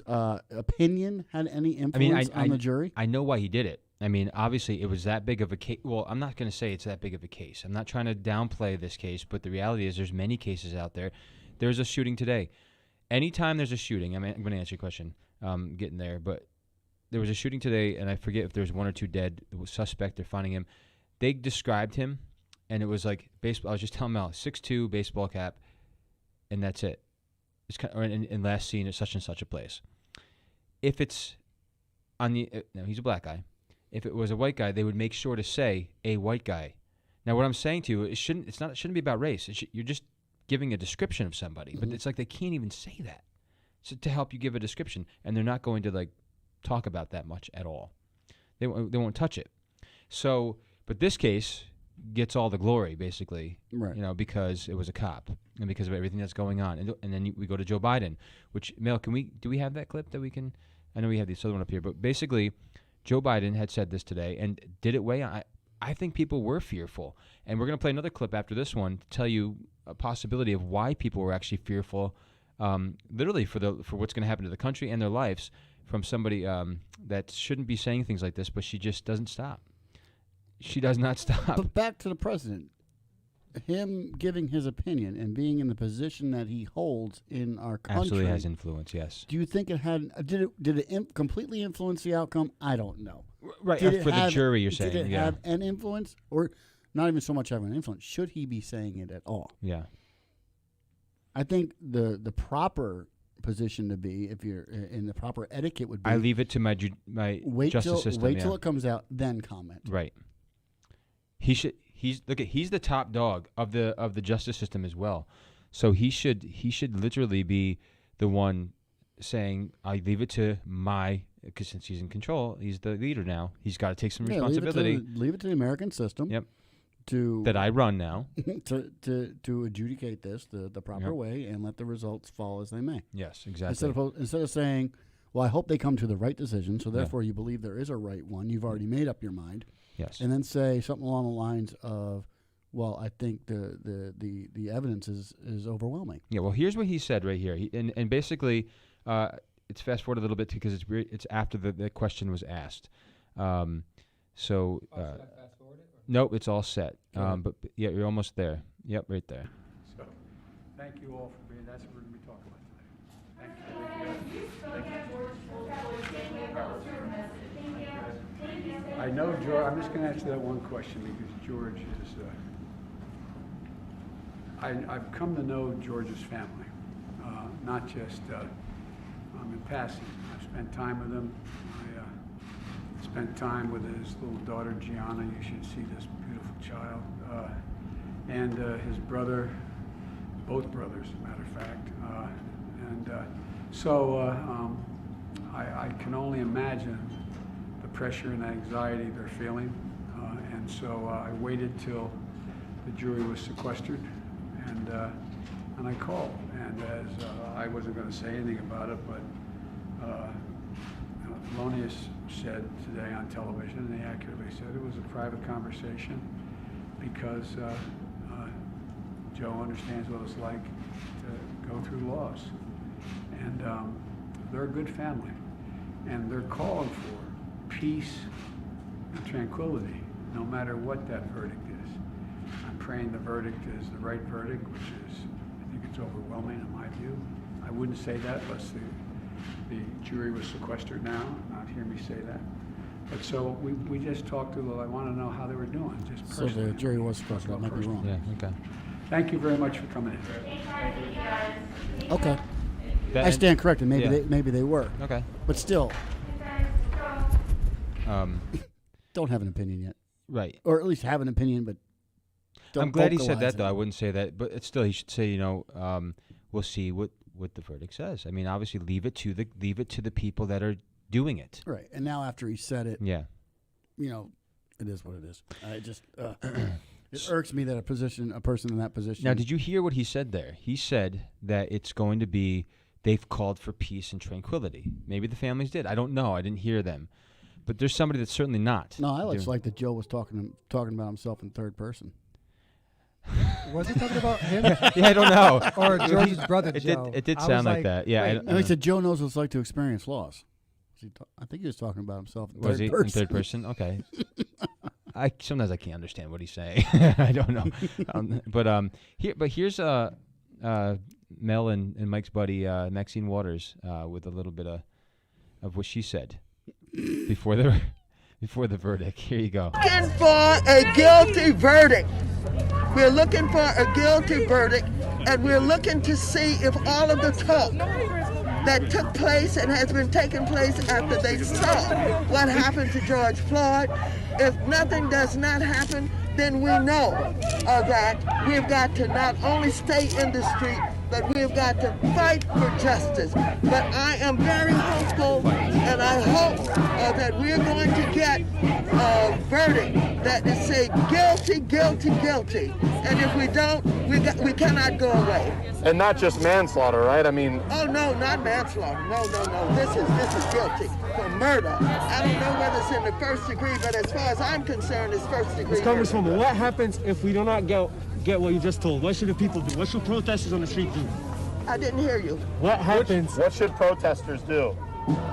[SPEAKER 2] opinion had any influence on the jury?
[SPEAKER 3] I know why he did it. I mean, obviously, it was that big of a case. Well, I'm not going to say it's that big of a case. I'm not trying to downplay this case, but the reality is there's many cases out there. There's a shooting today. Anytime there's a shooting, I'm going to answer your question, getting there, but there was a shooting today, and I forget if there's 1 or 2 dead. The suspect, they're finding him. They described him, and it was like baseball. I was just telling Mel, 6'2", baseball cap, and that's it. It's kind of, and last seen at such and such a place. If it's on the, no, he's a black guy. if it was a white guy, they would make sure to say a white guy. Now, what I'm saying to you, it shouldn't be about race. You're just giving a description of somebody, but it's like they can't even say that to help you give a description, and they're not going to like talk about that much at all. They won't touch it. So, but this case gets all the glory, basically,
[SPEAKER 2] Right.
[SPEAKER 3] you know, because it was a cop and because of everything that's going on. And then we go to Joe Biden, which, Mel, do we have that clip that we can? I know we have this other one up here, but basically, Joe Biden had said this today and did it way. I think people were fearful, and we're going to play another clip after this one to tell you a possibility of why people were actually fearful, literally for what's going to happen to the country and their lives from somebody that shouldn't be saying things like this, but she just doesn't stop. She does not stop.
[SPEAKER 2] But back to the president, him giving his opinion and being in the position that he holds in our country
[SPEAKER 3] Absolutely has influence. Yes.
[SPEAKER 2] Do you think it had? Did it completely influence the outcome? I don't know.
[SPEAKER 3] Right.
[SPEAKER 2] Did it
[SPEAKER 3] For the
[SPEAKER 2] have-
[SPEAKER 3] jury, you're saying.
[SPEAKER 2] Did it
[SPEAKER 3] Yeah.
[SPEAKER 2] have an influence, or not even so much have an influence? Should he be saying it at all?
[SPEAKER 3] Yeah.
[SPEAKER 2] I think the proper position to be, if you're in the proper etiquette, would be
[SPEAKER 3] I leave it to my
[SPEAKER 2] wait
[SPEAKER 3] justice
[SPEAKER 2] till
[SPEAKER 3] system.
[SPEAKER 2] wait till
[SPEAKER 3] yeah.
[SPEAKER 2] it comes out, then comment.
[SPEAKER 3] Right. He's the top dog of the justice system as well. So he should literally be the one saying, I leave it to because since he's in control, he's the leader now. He's got to take some responsibility
[SPEAKER 2] Leave it to the American system.
[SPEAKER 3] Yep.
[SPEAKER 2] To
[SPEAKER 3] that I run now.
[SPEAKER 2] to adjudicate this the proper
[SPEAKER 3] Yep.
[SPEAKER 2] way and let the results fall as they may.
[SPEAKER 3] Yes, exactly.
[SPEAKER 2] Instead of saying, well, I hope they come to the right decision, so therefore you believe there is a right one. You've already made up your mind.
[SPEAKER 3] Yes.
[SPEAKER 2] And then say something along the lines of, well, I think the evidence is overwhelming.
[SPEAKER 3] Yeah. Well, here's what he said right here. And basically, it's fast forward a little bit because it's after the question was asked.
[SPEAKER 4] Should I fast forward it?
[SPEAKER 3] Nope, it's all set.
[SPEAKER 2] Okay.
[SPEAKER 3] But yeah, you're almost there. Yep, right there.
[SPEAKER 5] So, thank you all for being, that's what we're going to be talking about today. Thank you. I know George, I'm just going to answer that one question because George is, I've come to know George's family, not just in passing. I've spent time with him. I spent time with his little daughter Gianna. You should see this beautiful child. And his brother, both brothers, as a matter of fact. I can only imagine the pressure and anxiety they're feeling. And so I waited till the jury was sequestered, and I called. And as I wasn't going to say anything about it, but Thelonious said today on television, and he accurately said it was a private conversation because Joe understands what it's like to go through loss. And they're a good family, and they're calling for peace and tranquility, no matter what that verdict is. I'm praying the verdict is the right verdict, which is, I think it's overwhelming in my view. I wouldn't say that unless the jury was sequestered now, not hear me say that. But so we just talked to them. I want to know how they were doing, just
[SPEAKER 2] So
[SPEAKER 5] personally.
[SPEAKER 2] the jury was sequestered. That might be wrong.
[SPEAKER 3] Yeah. Okay.
[SPEAKER 5] Thank you very much for coming in.
[SPEAKER 2] Okay. I stand corrected. Maybe they were.
[SPEAKER 3] Okay.
[SPEAKER 2] But still,
[SPEAKER 3] Um,
[SPEAKER 2] don't have an opinion yet,
[SPEAKER 3] right.
[SPEAKER 2] or at least have an opinion, but don't
[SPEAKER 3] I'm glad he said
[SPEAKER 2] vocalize
[SPEAKER 3] that, though.
[SPEAKER 2] it.
[SPEAKER 3] I wouldn't say that, but it's still, he should say, we'll see what the verdict says. I mean, obviously, leave it to the people that are doing it.
[SPEAKER 2] Right. And now after he said it,
[SPEAKER 3] Yeah.
[SPEAKER 2] it is what it is. I just it irks me that a person in that position.
[SPEAKER 3] Now, did you hear what he said there? He said that it's going to be, they've called for peace and tranquility. Maybe the families did. I don't know. I didn't hear them. But there's somebody that's certainly not.
[SPEAKER 2] No, I just
[SPEAKER 3] doing-
[SPEAKER 2] like that Joe was talking about himself in third person.
[SPEAKER 4] Was he talking about him
[SPEAKER 3] Yeah, I don't know.
[SPEAKER 4] or George's brother,
[SPEAKER 3] It
[SPEAKER 4] Joe?
[SPEAKER 3] did
[SPEAKER 4] I was
[SPEAKER 3] sound like that. Yeah.
[SPEAKER 4] wait,
[SPEAKER 2] No, he said Joe knows what it's like to experience loss. I think he was talking about himself in
[SPEAKER 3] Was
[SPEAKER 2] third
[SPEAKER 3] he
[SPEAKER 2] person.
[SPEAKER 3] in third person? Okay. Sometimes I can't understand what he's saying. I don't know. Here's Mel and Mike's buddy Maxine Waters with a little bit of what she said before the verdict. Here you go.
[SPEAKER 6] Looking for a guilty verdict. We're looking for a guilty verdict, and we're looking to see if all of the talk that took place and has been taking place after they saw what happened to George Floyd. If nothing does not happen, then we know that we've got to not only stay in the street, but we've got to fight for justice. But I am very hopeful, and I hope that we're going to get a verdict that is say guilty, guilty, guilty. And if we don't, we cannot go away.
[SPEAKER 7] And not just manslaughter, right? I mean,
[SPEAKER 6] Oh no, not manslaughter. No, no, no. This is guilty for murder. I don't know whether it's in the first degree, but as far as I'm concerned, it's first degree.
[SPEAKER 8] Congresswoman,
[SPEAKER 6] murder.
[SPEAKER 8] what happens if we do not get what you just told? What should the people do? What should protesters on the street do?
[SPEAKER 6] I didn't hear you.
[SPEAKER 8] What happens?
[SPEAKER 7] what should protesters do?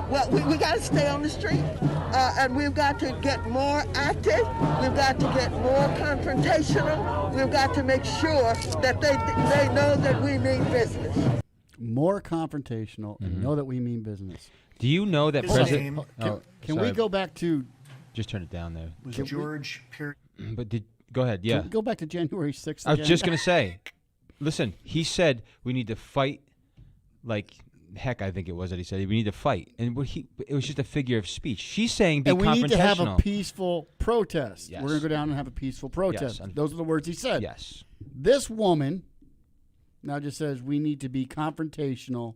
[SPEAKER 6] Well, we got to stay on the street, and we've got to get more active. We've got to get more confrontational. We've got to make sure that they know that we mean business.
[SPEAKER 2] More confrontational and know that we mean business.
[SPEAKER 3] Do you know that President?
[SPEAKER 2] Can we go back to
[SPEAKER 3] Just turn it down there.
[SPEAKER 9] Was George Perry.
[SPEAKER 3] But go ahead. Yeah.
[SPEAKER 2] can we go back to January 6th?
[SPEAKER 3] I was
[SPEAKER 2] again?
[SPEAKER 3] just gonna say. Listen, he said we need to fight. Like heck, I think it was that he said we need to fight, and it was just a figure of speech. She's saying be
[SPEAKER 2] and we need to have a
[SPEAKER 3] confrontational.
[SPEAKER 2] peaceful protest.
[SPEAKER 3] Yes.
[SPEAKER 2] We're going to go down and have a peaceful protest.
[SPEAKER 3] Yes.
[SPEAKER 2] Those are the words he said.
[SPEAKER 3] Yes.
[SPEAKER 2] This woman now just says we need to be confrontational.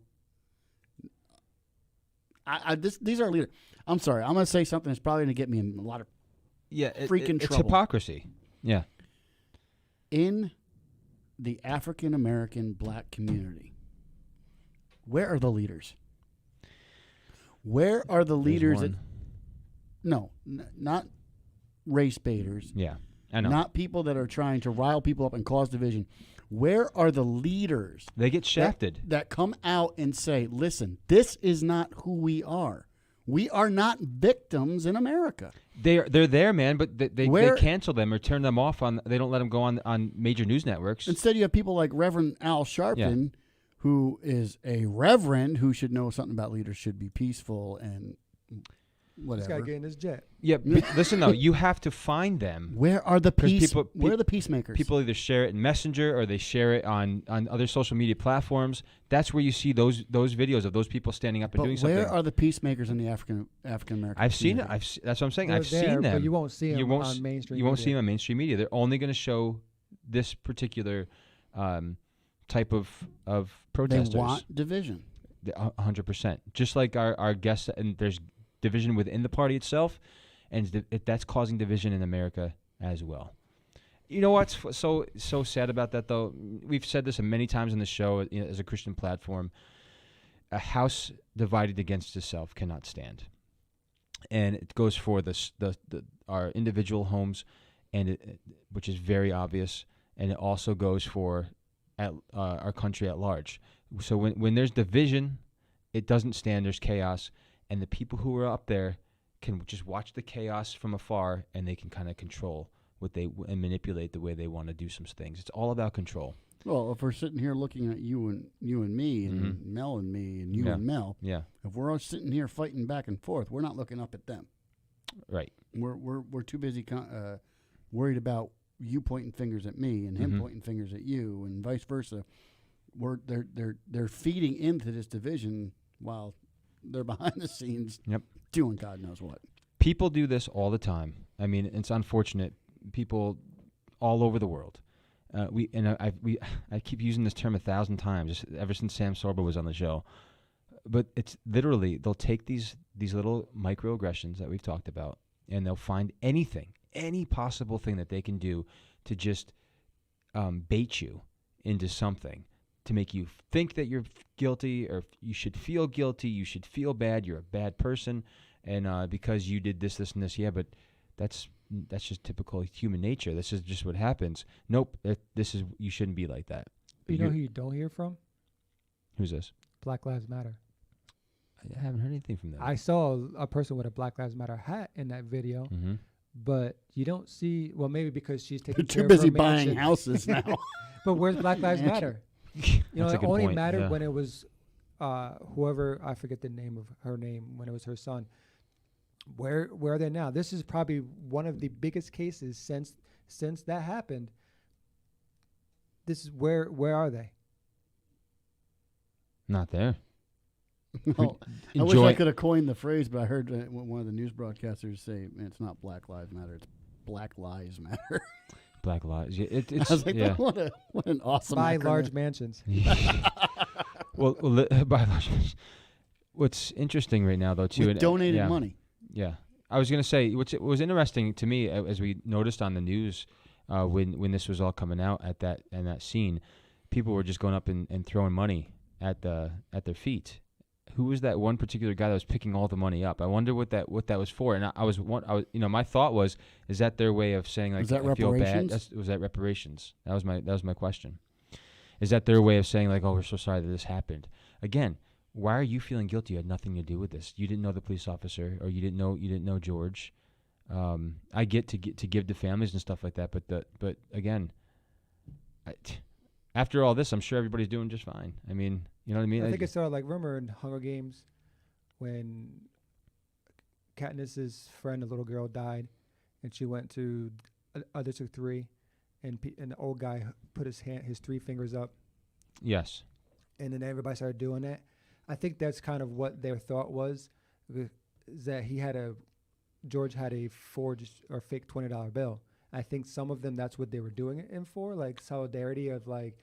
[SPEAKER 2] These are leaders. I'm sorry. I'm going to say something that's probably going to get me in a lot of
[SPEAKER 3] Yeah.
[SPEAKER 2] freaking
[SPEAKER 3] it's
[SPEAKER 2] trouble.
[SPEAKER 3] hypocrisy. Yeah.
[SPEAKER 2] In the African American black community, where are the leaders? Where are the leaders?
[SPEAKER 3] one.
[SPEAKER 2] Not race baiters.
[SPEAKER 3] Yeah. I know.
[SPEAKER 2] Not people that are trying to rile people up and cause division. Where are the leaders
[SPEAKER 3] They get shafted.
[SPEAKER 2] that come out and say, listen, this is not who we are. We are not victims in America.
[SPEAKER 3] They're there, man, but they
[SPEAKER 2] Where-
[SPEAKER 3] cancel them or turn them off on. They don't let them go on major news networks.
[SPEAKER 2] Instead, you have people like Reverend Al Sharpton, who is a reverend who should know something about leaders, should be peaceful and
[SPEAKER 4] This
[SPEAKER 2] whatever.
[SPEAKER 4] guy getting his jet.
[SPEAKER 3] Yeah, listen though, you have to find them.
[SPEAKER 2] Where are the
[SPEAKER 3] 'Cause people-
[SPEAKER 2] where are the peacemakers?
[SPEAKER 3] People either share it in Messenger or they share it on other social media platforms. That's where you see those videos of those people standing up and
[SPEAKER 2] but
[SPEAKER 3] doing something.
[SPEAKER 2] where are the peacemakers in the African American?
[SPEAKER 3] I've seen it.
[SPEAKER 2] community?
[SPEAKER 3] That's what I'm saying.
[SPEAKER 4] They're
[SPEAKER 3] I've
[SPEAKER 4] there,
[SPEAKER 3] seen them.
[SPEAKER 4] but you won't see
[SPEAKER 3] You
[SPEAKER 4] them
[SPEAKER 3] won't
[SPEAKER 4] on
[SPEAKER 3] s-
[SPEAKER 4] mainstream
[SPEAKER 3] You won't
[SPEAKER 4] media.
[SPEAKER 3] see them on mainstream media. They're only going to show this particular type of
[SPEAKER 2] They
[SPEAKER 3] protesters.
[SPEAKER 2] want division.
[SPEAKER 3] 100%. Just like our guests, and there's division within the party itself, and that's causing division in America as well. You know what's so sad about that, though? We've said this many times on the show, as a Christian platform. A house divided against itself cannot stand, and it goes for our individual homes, and which is very obvious, and it also goes for our country at large. So when there's division, it doesn't stand. There's chaos, and the people who are up there can just watch the chaos from afar, and they can kind of control and manipulate the way they want to do some things. It's all about control.
[SPEAKER 2] Well, if we're sitting here looking at you and me and
[SPEAKER 3] Mhm.
[SPEAKER 2] Mel and me and you
[SPEAKER 3] Yeah.
[SPEAKER 2] and Mel,
[SPEAKER 3] Yeah,
[SPEAKER 2] if we're all sitting here fighting back and forth, we're not looking up at them.
[SPEAKER 3] right.
[SPEAKER 2] We're too busy worried about you pointing fingers at me and him
[SPEAKER 3] Mhm.
[SPEAKER 2] pointing fingers at you and vice versa. They're feeding into this division while they're behind the scenes
[SPEAKER 3] Yep.
[SPEAKER 2] doing God knows what.
[SPEAKER 3] People do this all the time. I mean, it's unfortunate. People all over the world. I keep using this term 1,000 times ever since Sam Sorbo was on the show. But it's literally they'll take these little microaggressions that we've talked about, and they'll find any possible thing that they can do to just bait you into something, to make you think that you're guilty, or you should feel guilty, you should feel bad, you're a bad person, and because you did this, and this. Yeah, but that's just typical human nature. This is just what happens. Nope, you shouldn't be like that.
[SPEAKER 4] You know who you don't hear from?
[SPEAKER 3] Who's this?
[SPEAKER 4] Black Lives Matter.
[SPEAKER 3] I haven't heard anything from them.
[SPEAKER 4] I saw a person with a Black Lives Matter hat in that video,
[SPEAKER 3] Mm-hmm.
[SPEAKER 4] but you don't see. Well, maybe because she's taking
[SPEAKER 2] They're
[SPEAKER 4] care
[SPEAKER 2] too
[SPEAKER 4] of her
[SPEAKER 2] busy buying
[SPEAKER 4] mansion.
[SPEAKER 2] houses now.
[SPEAKER 4] But where's Black Lives Matter? You know,
[SPEAKER 3] That's a
[SPEAKER 4] it
[SPEAKER 3] good
[SPEAKER 4] only
[SPEAKER 3] point,
[SPEAKER 4] mattered
[SPEAKER 3] yeah.
[SPEAKER 4] when it was whoever, I forget the name of her name, when it was her son. Where are they now? This is probably one of the biggest cases since that happened. This is where are they?
[SPEAKER 3] Not there.
[SPEAKER 2] Well, I wish
[SPEAKER 3] enjoy-
[SPEAKER 2] I could have coined the phrase, but I heard one of the news broadcasters say, "Man, it's not Black Lives Matter; it's Black Lives Matter."
[SPEAKER 3] Black lives. Yeah, it's
[SPEAKER 2] I was like,
[SPEAKER 3] yeah.
[SPEAKER 2] what an awesome
[SPEAKER 4] Buy
[SPEAKER 2] acronym.
[SPEAKER 4] large mansions.
[SPEAKER 3] well, by large. What's interesting right now, though, too,
[SPEAKER 2] With
[SPEAKER 3] and,
[SPEAKER 2] donated
[SPEAKER 3] yeah,
[SPEAKER 2] money.
[SPEAKER 3] Yeah, I was gonna say what was interesting to me as we noticed on the news when this was all coming out at that scene, people were just going up and throwing money at their feet. Who was that one particular guy that was picking all the money up? I wonder what that was for. And I was my thought was, is that their way of saying like,
[SPEAKER 2] Was that
[SPEAKER 3] I feel bad?
[SPEAKER 2] reparations?
[SPEAKER 3] Was that reparations? That was my question. Is that their way of saying like, oh, we're so sorry that this happened? Again, why are you feeling guilty? You had nothing to do with this. You didn't know the police officer, or you didn't know George. I get to give to families and stuff like that, but again, after all this, I'm sure everybody's doing just fine. I mean, you know what I mean?
[SPEAKER 4] I think it started like, remember in Hunger Games when Katniss's friend, a little girl, died, and she went to District 3, and the old guy put his 3 fingers up,
[SPEAKER 3] Yes.
[SPEAKER 4] and then everybody started doing that. I think that's kind of what their thought was, is that George had a forged or fake $20 bill. I think some of them, that's what they were doing it in for, like solidarity of like,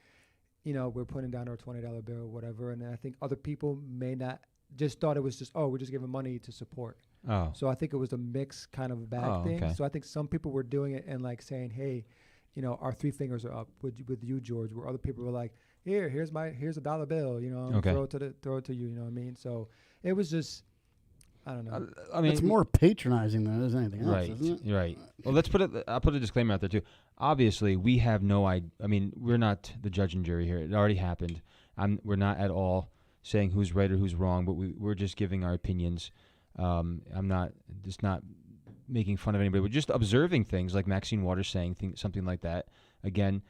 [SPEAKER 4] we're putting down our $20 bill or whatever. And I think other people may not just thought it was just, we're just giving money to support.
[SPEAKER 3] Oh.
[SPEAKER 4] So I think it was a mixed kind of bag thing.
[SPEAKER 3] Okay.
[SPEAKER 4] So I think some people were doing it and like saying, hey, our 3 fingers are up with you, George, where other people were like, here's a dollar bill,
[SPEAKER 3] Okay.
[SPEAKER 4] throw it to you, you know what I mean? So it was just, I don't know.
[SPEAKER 3] I mean,
[SPEAKER 2] It's more patronizing than it is anything else,
[SPEAKER 3] right.
[SPEAKER 2] isn't it?
[SPEAKER 3] You're right. Well, I'll put a disclaimer out there too. Obviously, we have no idea. I mean, we're not the judge and jury here. It already happened. We're not at all saying who's right or who's wrong, but we're just giving our opinions. I'm not making fun of anybody. We're just observing things like Maxine Waters saying something like that. Again,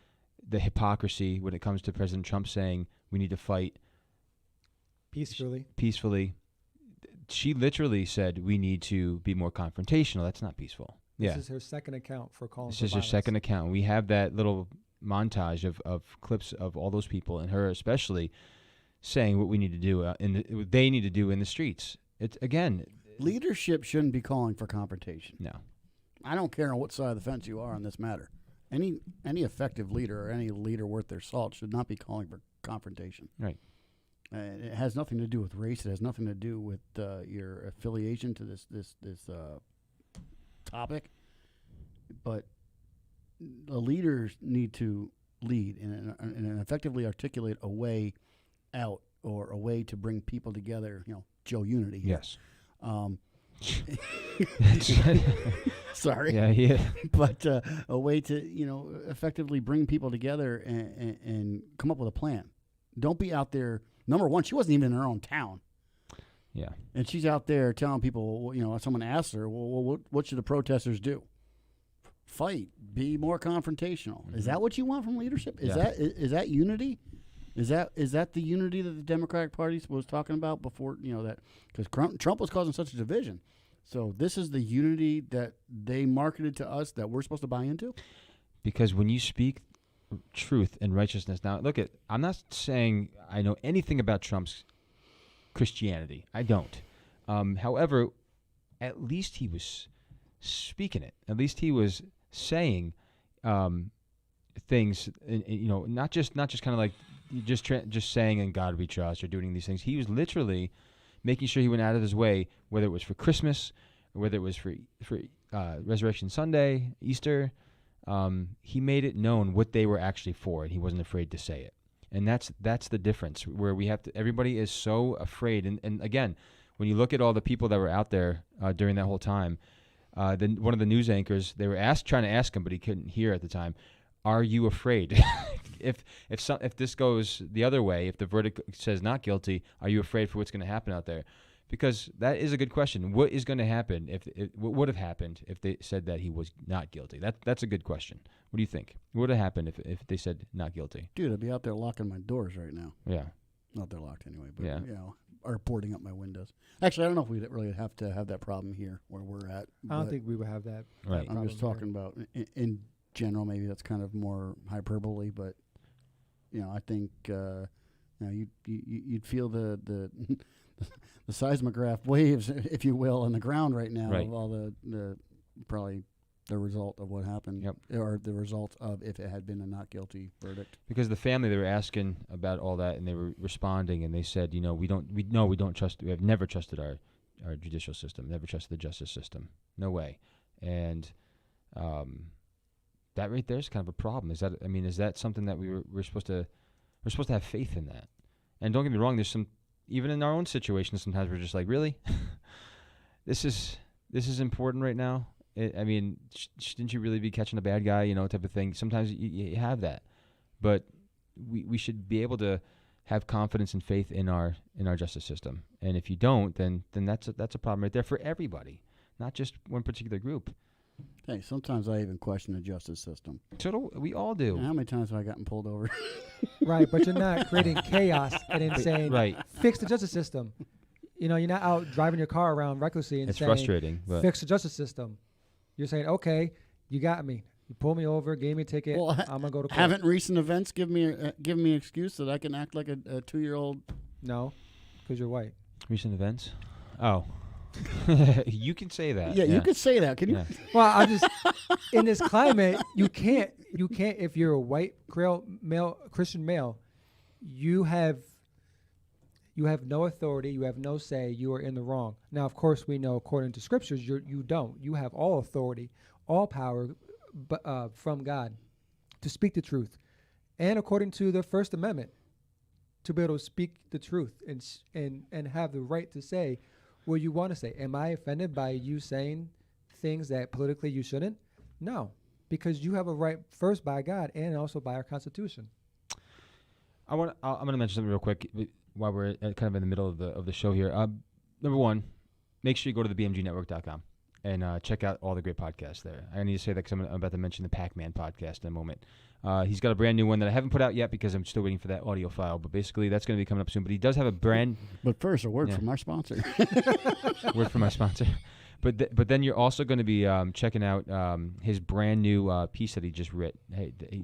[SPEAKER 3] the hypocrisy when it comes to President Trump saying we need to fight peacefully. She literally said we need to be more confrontational. That's not peaceful.
[SPEAKER 4] This is her second account for calling
[SPEAKER 3] This
[SPEAKER 4] for
[SPEAKER 3] is her
[SPEAKER 4] violence.
[SPEAKER 3] second account. We have that little montage of clips of all those people and her especially saying what we need to do what they need to do in the streets. It's again,
[SPEAKER 2] Leadership shouldn't be calling for confrontation.
[SPEAKER 3] no.
[SPEAKER 2] I don't care on what side of the fence you are on this matter. Any effective leader or any leader worth their salt should not be calling for confrontation.
[SPEAKER 3] Right.
[SPEAKER 2] It has nothing to do with race. It has nothing to do with your affiliation to this topic. But the leaders need to lead and effectively articulate a way out or a way to bring people together. Joe Unity. Here.
[SPEAKER 3] Yes.
[SPEAKER 2] Sorry.
[SPEAKER 3] Yeah.
[SPEAKER 2] But a way to effectively bring people together and come up with a plan. Don't be out there. Number one, she wasn't even in her own town.
[SPEAKER 3] Yeah.
[SPEAKER 2] And she's out there telling people, someone asks her, well, what should the protesters do? Fight. Be more confrontational.
[SPEAKER 3] Mm-hmm.
[SPEAKER 2] Is that what you want from leadership? Is that unity? Is that the unity that the Democratic Party was talking about before, that because Trump was causing such a division. So this is the unity that they marketed to us that we're supposed to buy into?
[SPEAKER 3] Because when you speak truth and righteousness, now look I'm not saying I know anything about Trump's Christianity. I don't. However, at least he was speaking it. At least he was saying things, not just kind of like just saying "in God we trust" or doing these things. He was literally making sure he went out of his way, whether it was for Christmas or whether it was for Resurrection Sunday, Easter. He made it known what they were actually for, and he wasn't afraid to say it. And that's the difference, where we have to. Everybody is so afraid, and again, when you look at all the people that were out there during that whole time, then one of the news anchors, they were trying to ask him, but he couldn't hear at the time. Are you afraid? if this goes the other way, if the verdict says not guilty, are you afraid for what's going to happen out there? Because that is a good question. What is going to happen what would have happened if they said that he was not guilty? That's a good question. What do you think? What would have happened if they said not guilty?
[SPEAKER 2] Dude, I'd be out there locking my doors right now.
[SPEAKER 3] Yeah.
[SPEAKER 2] Not they're locked anyway, but
[SPEAKER 3] Yeah.
[SPEAKER 2] or boarding up my windows. Actually, I don't know if we really have to have that problem here where we're at.
[SPEAKER 4] I don't
[SPEAKER 2] but
[SPEAKER 4] think we would have that.
[SPEAKER 3] Right.
[SPEAKER 2] I'm just talking about in general. Maybe that's kind of more hyperbole, but I think you'd feel the the seismograph waves, if you will, on the ground right now
[SPEAKER 3] Right.
[SPEAKER 2] of all the probably the result of what happened,
[SPEAKER 3] Yep.
[SPEAKER 2] or the result of if it had been a not guilty verdict.
[SPEAKER 3] Because the family, they were asking about all that, and they were responding, and they said, we don't trust. We have never trusted our judicial system, never trusted the justice system, no way. And that right there is kind of a problem. Is that something that we're supposed to have faith in that? And don't get me wrong, there's some, even in our own situation, sometimes we're just like, really, this is important right now. Shouldn't you really be catching a bad guy, type of thing. Sometimes you have that, but we should be able to have confidence and faith in our justice system. And if you don't, then that's a problem right there for everybody, not just one particular group.
[SPEAKER 2] Hey, sometimes I even question the justice system.
[SPEAKER 3] So we all do.
[SPEAKER 2] And how many times have I gotten pulled over?
[SPEAKER 4] Right, but you're not creating chaos and then saying,
[SPEAKER 3] Right.
[SPEAKER 4] fix the justice system. You're not out driving your car around recklessly and
[SPEAKER 3] It's
[SPEAKER 4] saying,
[SPEAKER 3] frustrating, but
[SPEAKER 4] fix the justice system. You're saying, okay, you got me. You pulled me over, gave me a ticket.
[SPEAKER 2] Well,
[SPEAKER 4] I'm gonna go to court.
[SPEAKER 2] Haven't recent events give me an excuse that I can act like a 2-year-old?
[SPEAKER 4] No, because you're white.
[SPEAKER 3] recent events. Oh, you can say that.
[SPEAKER 2] Yeah, you could say that. Can you?
[SPEAKER 3] Yeah.
[SPEAKER 4] Well, I just in this climate, you can't if you're a white Christian male, you have no authority, you have no say, you are in the wrong. Now, of course, we know according to scriptures, you don't. You have all authority, all power, from God to speak the truth, and according to the First Amendment, to be able to speak the truth and have the right to say what you want to say. Am I offended by you saying things that politically you shouldn't? No, because you have a right first by God and also by our Constitution.
[SPEAKER 3] I'm going to mention something real quick while we're kind of in the middle of the show here. Number one, make sure you go to the BMGnetwork.com and check out all the great podcasts there. I need to say that because I'm about to mention the Pac-Man podcast in a moment. He's got a brand new one that I haven't put out yet because I'm still waiting for that audio file. But basically, that's going to be coming up soon. But he does have a brand.
[SPEAKER 2] But first, a word from our sponsor.
[SPEAKER 3] Word from my sponsor. But then you're also going to be checking out his brand new piece that he just wrote.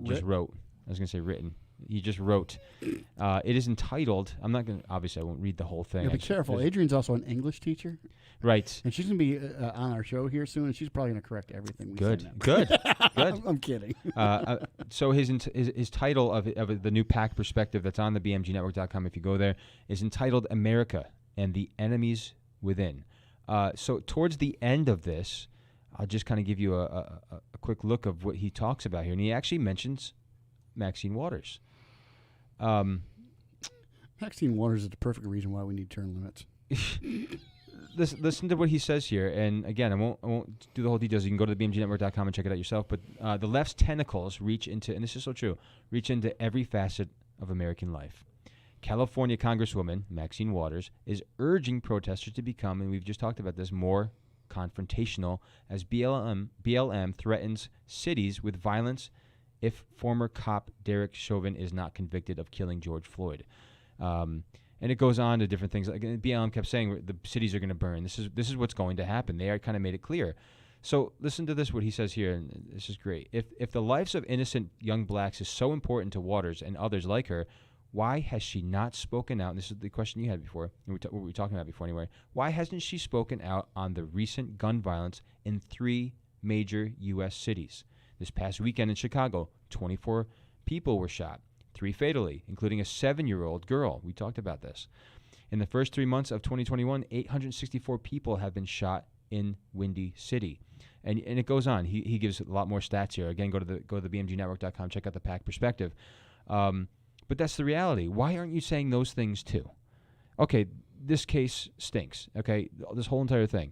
[SPEAKER 3] Just wrote. I was going to say written. He just wrote. It is entitled. I'm not going to. Obviously, I won't read the whole thing.
[SPEAKER 2] Yeah, be careful. Adrian's also an English teacher.
[SPEAKER 3] Right.
[SPEAKER 2] And she's going to be on our show here soon, and she's probably going to correct everything we say now.
[SPEAKER 3] Good.
[SPEAKER 2] I'm kidding.
[SPEAKER 3] So his title of the new PAC perspective that's on the BMGnetwork.com, if you go there, is entitled America and the Enemies Within. So towards the end of this, I'll just kind of give you a quick look of what he talks about here. And he actually mentions Maxine Waters.
[SPEAKER 2] Maxine Waters is the perfect reason why we need term limits.
[SPEAKER 3] Listen to what he says here, and again, I won't do the whole details. You can go to the BMGnetwork.com and check it out yourself. But the left's tentacles reach into, and this is so true, reach into every facet of American life. California Congresswoman Maxine Waters is urging protesters to become, and we've just talked about this, more confrontational as BLM threatens cities with violence if former cop Derek Chauvin is not convicted of killing George Floyd. And it goes on to different things. Like BLM kept saying the cities are going to burn. This is what's going to happen. They kind of made it clear. So listen to this, what he says here, and this is great. If the lives of innocent young blacks is so important to Waters and others like her, why has she not spoken out? And this is the question you had before, and what we were talking about before anyway. Why hasn't she spoken out on the recent gun violence in 3 major U.S. cities? This past weekend in Chicago, 24 people were shot. 3 fatally, including a 7-year-old girl. We talked about this. In the first 3 months of 2021, 864 people have been shot in Windy City. And it goes on. He gives a lot more stats here. Again, go to the BMGnetwork.com, check out the PAC perspective. But that's the reality. Why aren't you saying those things too? Okay, this case stinks. Okay, this whole entire thing.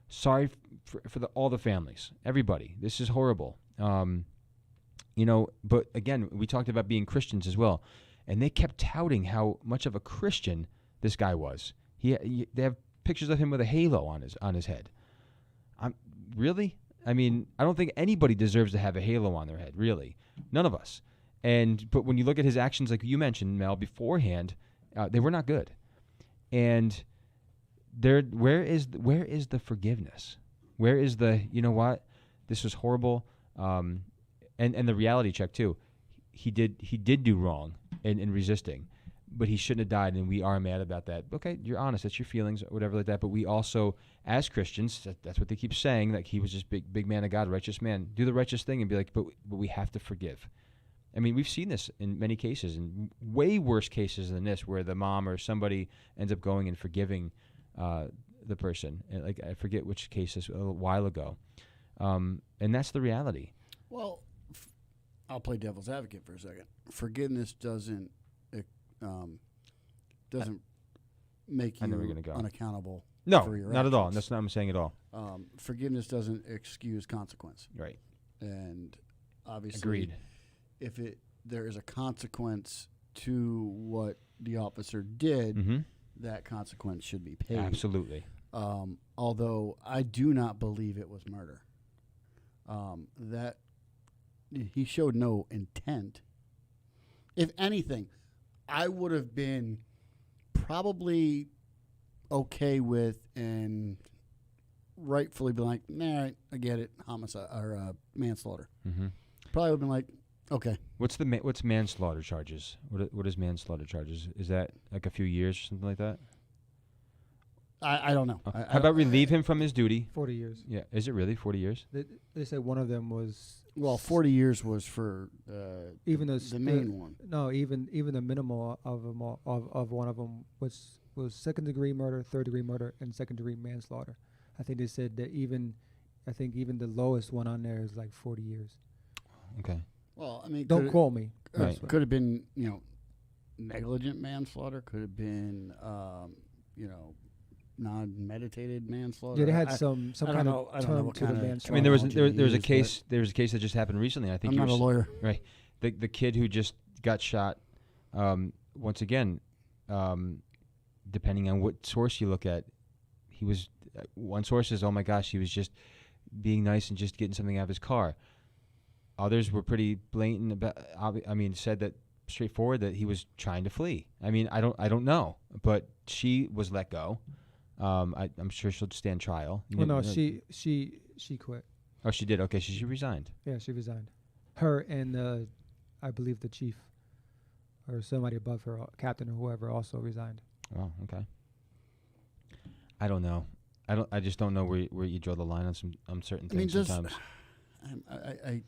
[SPEAKER 3] Sorry for all the families, everybody. This is horrible. But again, we talked about being Christians as well, and they kept touting how much of a Christian this guy was. They have pictures of him with a halo on his head. Really? I mean, I don't think anybody deserves to have a halo on their head. Really, none of us. But when you look at his actions, like you mentioned, Mel, beforehand, they were not good. And where is the forgiveness? Where is the, you know what, this was horrible. And the reality check too, he did do wrong in resisting, but he shouldn't have died, and we are mad about that. Okay, you're honest. That's your feelings, or whatever like that. But we also, as Christians, that's what they keep saying, that he was just big man of God, righteous man. Do the righteous thing and be like, but we have to forgive. I mean, we've seen this in many cases, in way worse cases than this, where the mom or somebody ends up going and forgiving the person. And like, I forget which case this a while ago. And that's the reality.
[SPEAKER 2] Well, I'll play devil's advocate for a second. Forgiveness doesn't make
[SPEAKER 3] I know where
[SPEAKER 2] you
[SPEAKER 3] you're gonna go.
[SPEAKER 2] unaccountable.
[SPEAKER 3] No,
[SPEAKER 2] for your
[SPEAKER 3] not at all.
[SPEAKER 2] actions.
[SPEAKER 3] That's not what I'm saying at all.
[SPEAKER 2] Forgiveness doesn't excuse consequence,
[SPEAKER 3] Right.
[SPEAKER 2] and obviously,
[SPEAKER 3] Agreed.
[SPEAKER 2] if there is a consequence to what the officer did,
[SPEAKER 3] Mm-hmm.
[SPEAKER 2] that consequence should be paid.
[SPEAKER 3] Absolutely.
[SPEAKER 2] Although I do not believe it was murder. That he showed no intent. If anything, I would have been probably okay with and rightfully be like, nah, I get it, homicide or manslaughter.
[SPEAKER 3] Mm-hmm.
[SPEAKER 2] Probably would have been like, okay.
[SPEAKER 3] What's manslaughter charges? What is manslaughter charges? Is that like a few years or something like that?
[SPEAKER 2] I don't know.
[SPEAKER 3] How about relieve him from his duty?
[SPEAKER 4] 40 years.
[SPEAKER 3] Yeah, is it really 40 years?
[SPEAKER 4] They said one of them was
[SPEAKER 2] Well, 40 years was for
[SPEAKER 4] even
[SPEAKER 2] the main one.
[SPEAKER 4] No, even the minimal of them of one of them was second degree murder, third degree murder, and second degree manslaughter. I think they said that even the lowest one on there is like 40 years.
[SPEAKER 3] Okay.
[SPEAKER 2] Well, I mean,
[SPEAKER 4] Don't quote me.
[SPEAKER 3] Right.
[SPEAKER 2] Could have been, negligent manslaughter. Could have been, non-meditated manslaughter.
[SPEAKER 4] Yeah, they had
[SPEAKER 2] I
[SPEAKER 4] some
[SPEAKER 2] I don't
[SPEAKER 4] kind
[SPEAKER 2] know- I
[SPEAKER 4] of
[SPEAKER 2] don't know
[SPEAKER 4] term
[SPEAKER 2] what
[SPEAKER 4] to the
[SPEAKER 2] kinda
[SPEAKER 4] manslaughter.
[SPEAKER 3] I mean, there was a
[SPEAKER 2] Used,
[SPEAKER 3] case that just happened recently. I think
[SPEAKER 2] I'm not a lawyer.
[SPEAKER 3] right. The kid who just got shot. Once again, depending on what source you look at, he was one source is, oh my gosh, he was just being nice and just getting something out of his car. Others were pretty blatant about. I mean, said that straightforward that he was trying to flee. I mean, I don't know, but she was let go. I'm sure she'll stand trial.
[SPEAKER 4] Well, no, she quit.
[SPEAKER 3] Oh, she did. Okay, she resigned.
[SPEAKER 4] Yeah, she resigned. Her and I believe the chief or somebody above her, captain or whoever, also resigned.
[SPEAKER 3] Oh, okay. I don't know. I just don't know where you draw the line on certain
[SPEAKER 2] I mean,
[SPEAKER 3] things sometimes.
[SPEAKER 2] I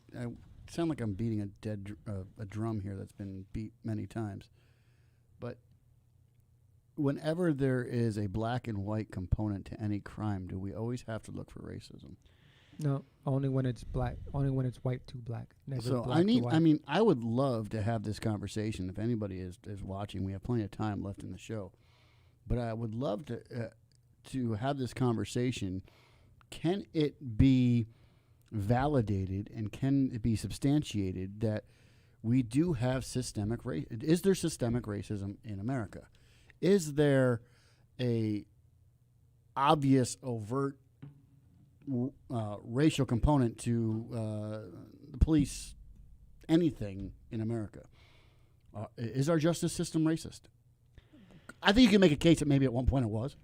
[SPEAKER 2] sound like I'm beating a drum here that's been beat many times, but whenever there is a black and white component to any crime, do we always have to look for racism?
[SPEAKER 4] No, only when it's black. Only when it's white to black. Never
[SPEAKER 2] So
[SPEAKER 4] black to white.
[SPEAKER 2] I would love to have this conversation. If anybody is watching, we have plenty of time left in the show, but I would love to have this conversation. Can it be validated and can it be substantiated that we do have systemic race? Is there systemic racism in America? Is there a obvious, overt racial component to the police, anything in America? Is our justice system racist? I think you can make a case that maybe at one point it was,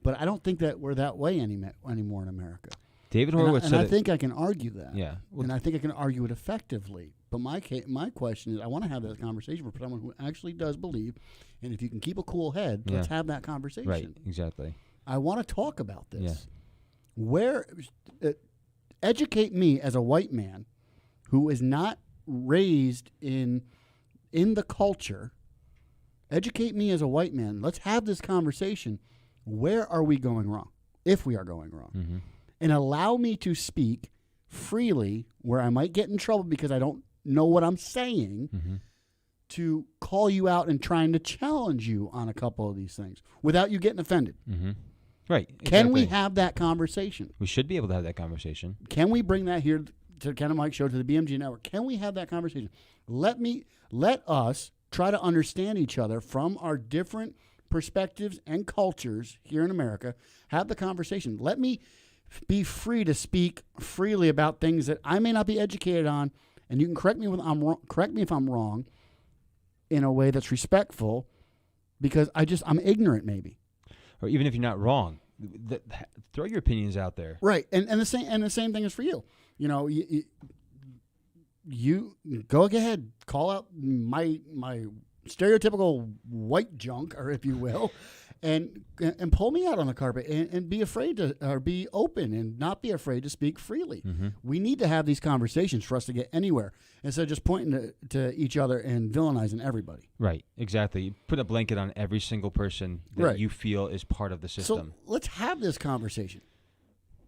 [SPEAKER 2] but I don't think that we're that way anymore in America.
[SPEAKER 3] David Horowitz
[SPEAKER 2] and
[SPEAKER 3] said
[SPEAKER 2] I
[SPEAKER 3] it-
[SPEAKER 2] think I can argue that.
[SPEAKER 3] Yeah. Well,
[SPEAKER 2] And I think I can argue it effectively. But my question is, I want to have that conversation with someone who actually does believe, and if you can keep a cool head, let's
[SPEAKER 3] Yeah.
[SPEAKER 2] have that conversation.
[SPEAKER 3] right, exactly.
[SPEAKER 2] I want to talk about this.
[SPEAKER 3] Yeah.
[SPEAKER 2] Where educate me as a white man who is not raised in the culture. Educate me as a white man. Let's have this conversation. Where are we going wrong? If we are going wrong.
[SPEAKER 3] Mm-hmm.
[SPEAKER 2] And allow me to speak freely where I might get in trouble because I don't know what I'm saying,
[SPEAKER 3] Mm-hmm.
[SPEAKER 2] to call you out and trying to challenge you on a couple of these things without you getting offended.
[SPEAKER 3] Mm-hmm. Right.
[SPEAKER 2] Can we
[SPEAKER 3] exactly.
[SPEAKER 2] have that conversation?
[SPEAKER 3] We should be able to have that conversation.
[SPEAKER 2] Can we bring that here to Ken and Mike Show, to the BMG Network? Can we have that conversation? Let us try to understand each other from our different perspectives and cultures here in America. Have the conversation. Let me be free to speak freely about things that I may not be educated on, and you can correct me if I'm wrong in a way that's respectful, because I'm ignorant maybe.
[SPEAKER 3] Or even if you're not wrong, throw your opinions out there.
[SPEAKER 2] Right, and the same thing is for you. You know, you go ahead, call out my stereotypical white junk, or if you will, and pull me out on the carpet and be afraid to, or be open and not be afraid to speak freely. We need to have these conversations for us to get anywhere instead of just pointing to each other and villainizing everybody.
[SPEAKER 3] Right, exactly. You put a blanket on every single person that
[SPEAKER 2] Right.
[SPEAKER 3] you feel is part of the system.
[SPEAKER 2] So let's have this conversation.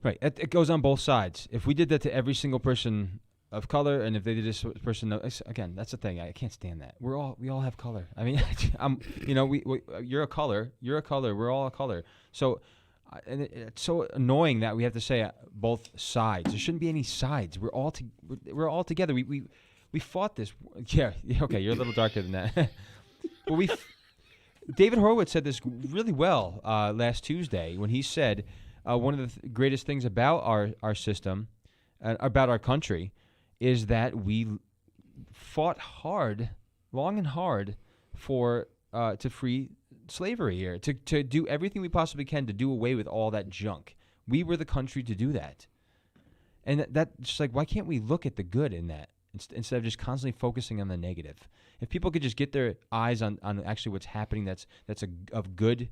[SPEAKER 3] Right, it goes on both sides. If we did that to every single person of color, and if they did this person, again, that's the thing. I can't stand that. We all have color. I mean, you're a color. You're a color. We're all a color. So, and it's so annoying that we have to say both sides. There shouldn't be any sides. We're all together. We fought this. Yeah. Okay. You're a little darker than that. But David Horowitz said this really well last Tuesday when he said one of the greatest things about our system, about our country, is that we fought long and hard to free slavery here, to do everything we possibly can to do away with all that junk. We were the country to do that. And that's just like, why can't we look at the good in that instead of just constantly focusing on the negative? If people could just get their eyes on actually what's happening that's of good,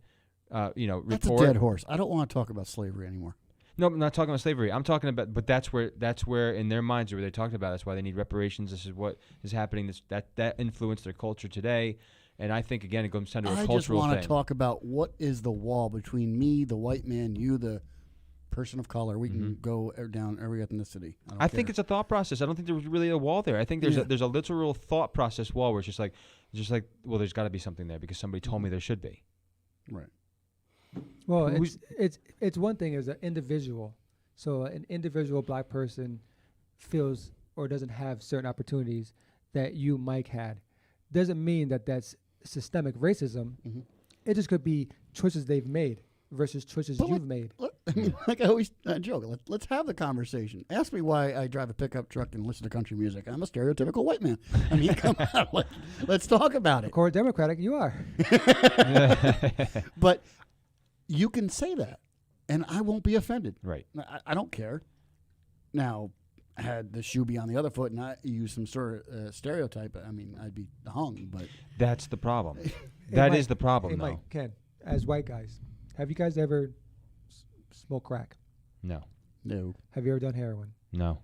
[SPEAKER 3] report.
[SPEAKER 2] That's a dead horse. I don't want to talk about slavery anymore.
[SPEAKER 3] No, I'm not talking about slavery. I'm talking about, but that's where in their minds where they're talking about. That's why they need reparations. This is what is happening. That influenced their culture today, and I think again it comes down to a cultural thing.
[SPEAKER 2] I just want to talk about what is the wall between me, the white man, you, the person of color. We can go down every ethnicity.
[SPEAKER 3] I think it's a thought process. I don't think there's really a wall there. I think there's a literal thought process wall where it's just like, well, there's got to be something there because somebody told me there should be.
[SPEAKER 2] Right.
[SPEAKER 4] Well, it's one thing as an individual. So an individual black person feels or doesn't have certain opportunities that you, Mike, had. Doesn't mean that that's systemic racism. It just could be choices they've made versus choices you've made.
[SPEAKER 2] I mean, like I always joke, let's have the conversation. Ask me why I drive a pickup truck and listen to country music. I'm a stereotypical white man. I mean, come on, let's talk about it.
[SPEAKER 4] Core Democratic, you are.
[SPEAKER 2] But you can say that, and I won't be offended.
[SPEAKER 3] Right.
[SPEAKER 2] I don't care. Now, had the shoe be on the other foot and I use some sort of stereotype, I mean, I'd be hung. But
[SPEAKER 3] that's the problem. That is the problem, though.
[SPEAKER 4] Mike, Ken, as white guys, have you guys ever smoked crack?
[SPEAKER 3] No.
[SPEAKER 2] No.
[SPEAKER 4] Have you ever done heroin?
[SPEAKER 3] No.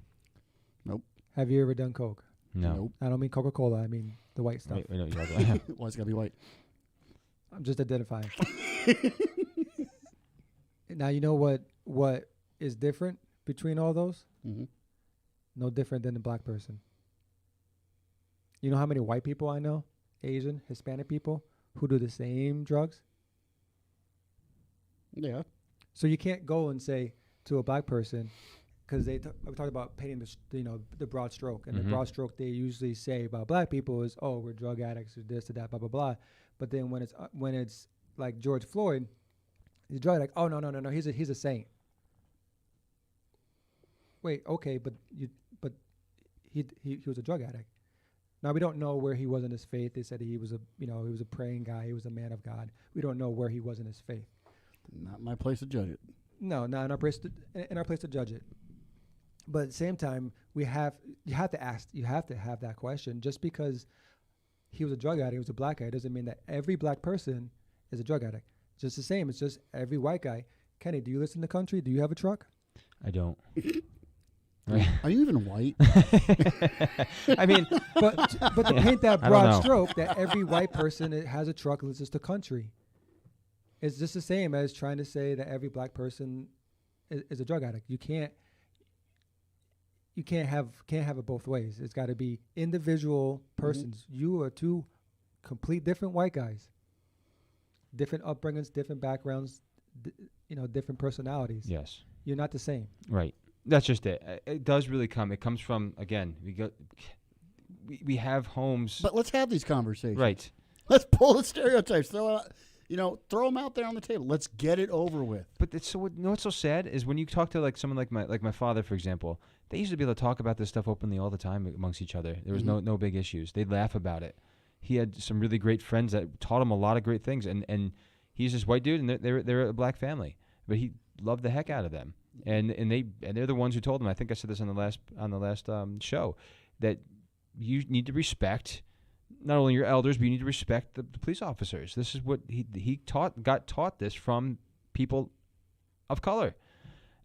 [SPEAKER 2] Nope.
[SPEAKER 4] Have you ever done coke?
[SPEAKER 3] No.
[SPEAKER 2] Nope.
[SPEAKER 4] I don't mean Coca-Cola. I mean the white stuff.
[SPEAKER 3] Wait, no,
[SPEAKER 2] Why it's gotta be white?
[SPEAKER 4] I'm just identifying. Now you know what is different between all those? No different than the black person. You know how many white people I know, Asian, Hispanic people, who do the same drugs?
[SPEAKER 2] Yeah.
[SPEAKER 4] So you can't go and say to a black person, because we talked about painting the broad stroke, and the broad stroke they usually say about black people is, oh, we're drug addicts or this or that, blah blah blah. But then when it's like George Floyd, he's a drug addict. Oh no, he's a saint. Wait, okay, but he was a drug addict. Now we don't know where he was in his faith. They said he was a praying guy. He was a man of God. We don't know where he was in his faith.
[SPEAKER 2] Not my place to judge it.
[SPEAKER 4] No, not in our place to judge it. But at the same time, you have to have that question. Just because he was a drug addict, he was a black guy, doesn't mean that every black person is a drug addict. It's just the same. It's just every white guy. Kenny, do you listen to country? Do you have a truck?
[SPEAKER 3] I don't.
[SPEAKER 2] Are you even white?
[SPEAKER 3] I mean,
[SPEAKER 4] but to paint that broad stroke that every white person has a truck and listens to country, it's just the same as trying to say that every black person is a drug addict. You can't have it both ways. It's got to be individual persons. You are two complete different white guys, different upbringings, different backgrounds, different personalities.
[SPEAKER 3] yes,
[SPEAKER 4] You're not the same.
[SPEAKER 3] right. That's just it. It does really come. It comes from, again, we have homes.
[SPEAKER 2] But let's have these conversations.
[SPEAKER 3] Right.
[SPEAKER 2] Let's pull the stereotypes. Throw them out there on the table. Let's get it over with.
[SPEAKER 3] But what's so sad is when you talk to someone like my father, for example, they used to be able to talk about this stuff openly all the time amongst each other. There was no big issues. They'd laugh about it. He had some really great friends that taught him a lot of great things, and he's this white dude, and they're a black family, but he loved the heck out of them, and they're the ones who told him. I think I said this on the last show, that you need to respect not only your elders, but you need to respect the police officers. This is what he got taught this from people of color.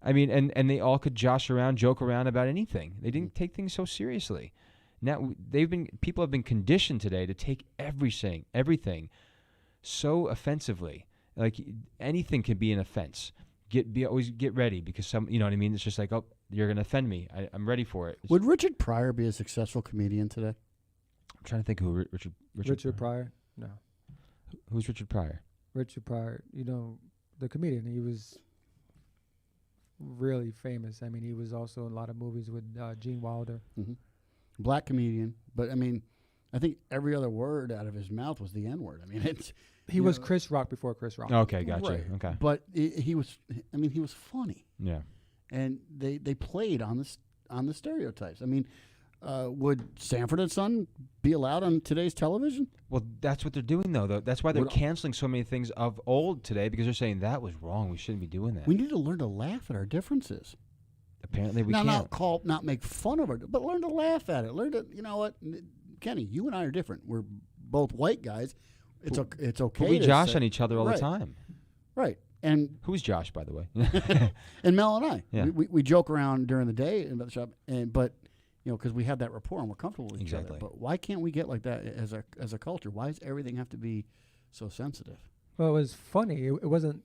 [SPEAKER 3] I mean, and they all could joke around about anything. They didn't take things so seriously. Now people have been conditioned today to take everything so offensively. Like anything can be an offense. Always get ready because you know what I mean. It's just like, oh, you're gonna offend me. I'm ready for it.
[SPEAKER 2] Would Richard Pryor be a successful comedian today?
[SPEAKER 3] I'm trying to think who
[SPEAKER 4] Richard Pryor? No.
[SPEAKER 3] Who's Richard Pryor?
[SPEAKER 4] Richard Pryor, you know, the comedian. He was really famous. I mean, he was also in a lot of movies with Gene Wilder.
[SPEAKER 2] Mm-hmm. Black comedian, but I mean, I think every other word out of his mouth was the N word. I mean,
[SPEAKER 4] he was Chris Rock before Chris Rock.
[SPEAKER 3] Okay, gotcha.
[SPEAKER 2] Right.
[SPEAKER 3] Okay,
[SPEAKER 2] but he was. I mean, he was funny.
[SPEAKER 3] Yeah,
[SPEAKER 2] and they played on the stereotypes. I mean, would Sanford and Son be allowed on today's television?
[SPEAKER 3] Well, that's what they're doing though. That's why they're canceling so many things of old today, because they're saying that was wrong. We shouldn't be doing that.
[SPEAKER 2] We need to learn to laugh at our differences.
[SPEAKER 3] Apparently, we can't.
[SPEAKER 2] Not make fun of it, but learn to laugh at it. Learn to, you know what, Kenny, you and I are different. We're both white guys. It's okay.
[SPEAKER 3] But we josh on each other all the time.
[SPEAKER 2] Right. And
[SPEAKER 3] who's Josh, by the way?
[SPEAKER 2] And Mel and I.
[SPEAKER 3] Yeah.
[SPEAKER 2] We joke around during the day in the shop, but you know, because we have that rapport and we're comfortable with each other. But why can't we get like that as a culture? Why does everything have to be so sensitive?
[SPEAKER 4] Well, it was funny. It wasn't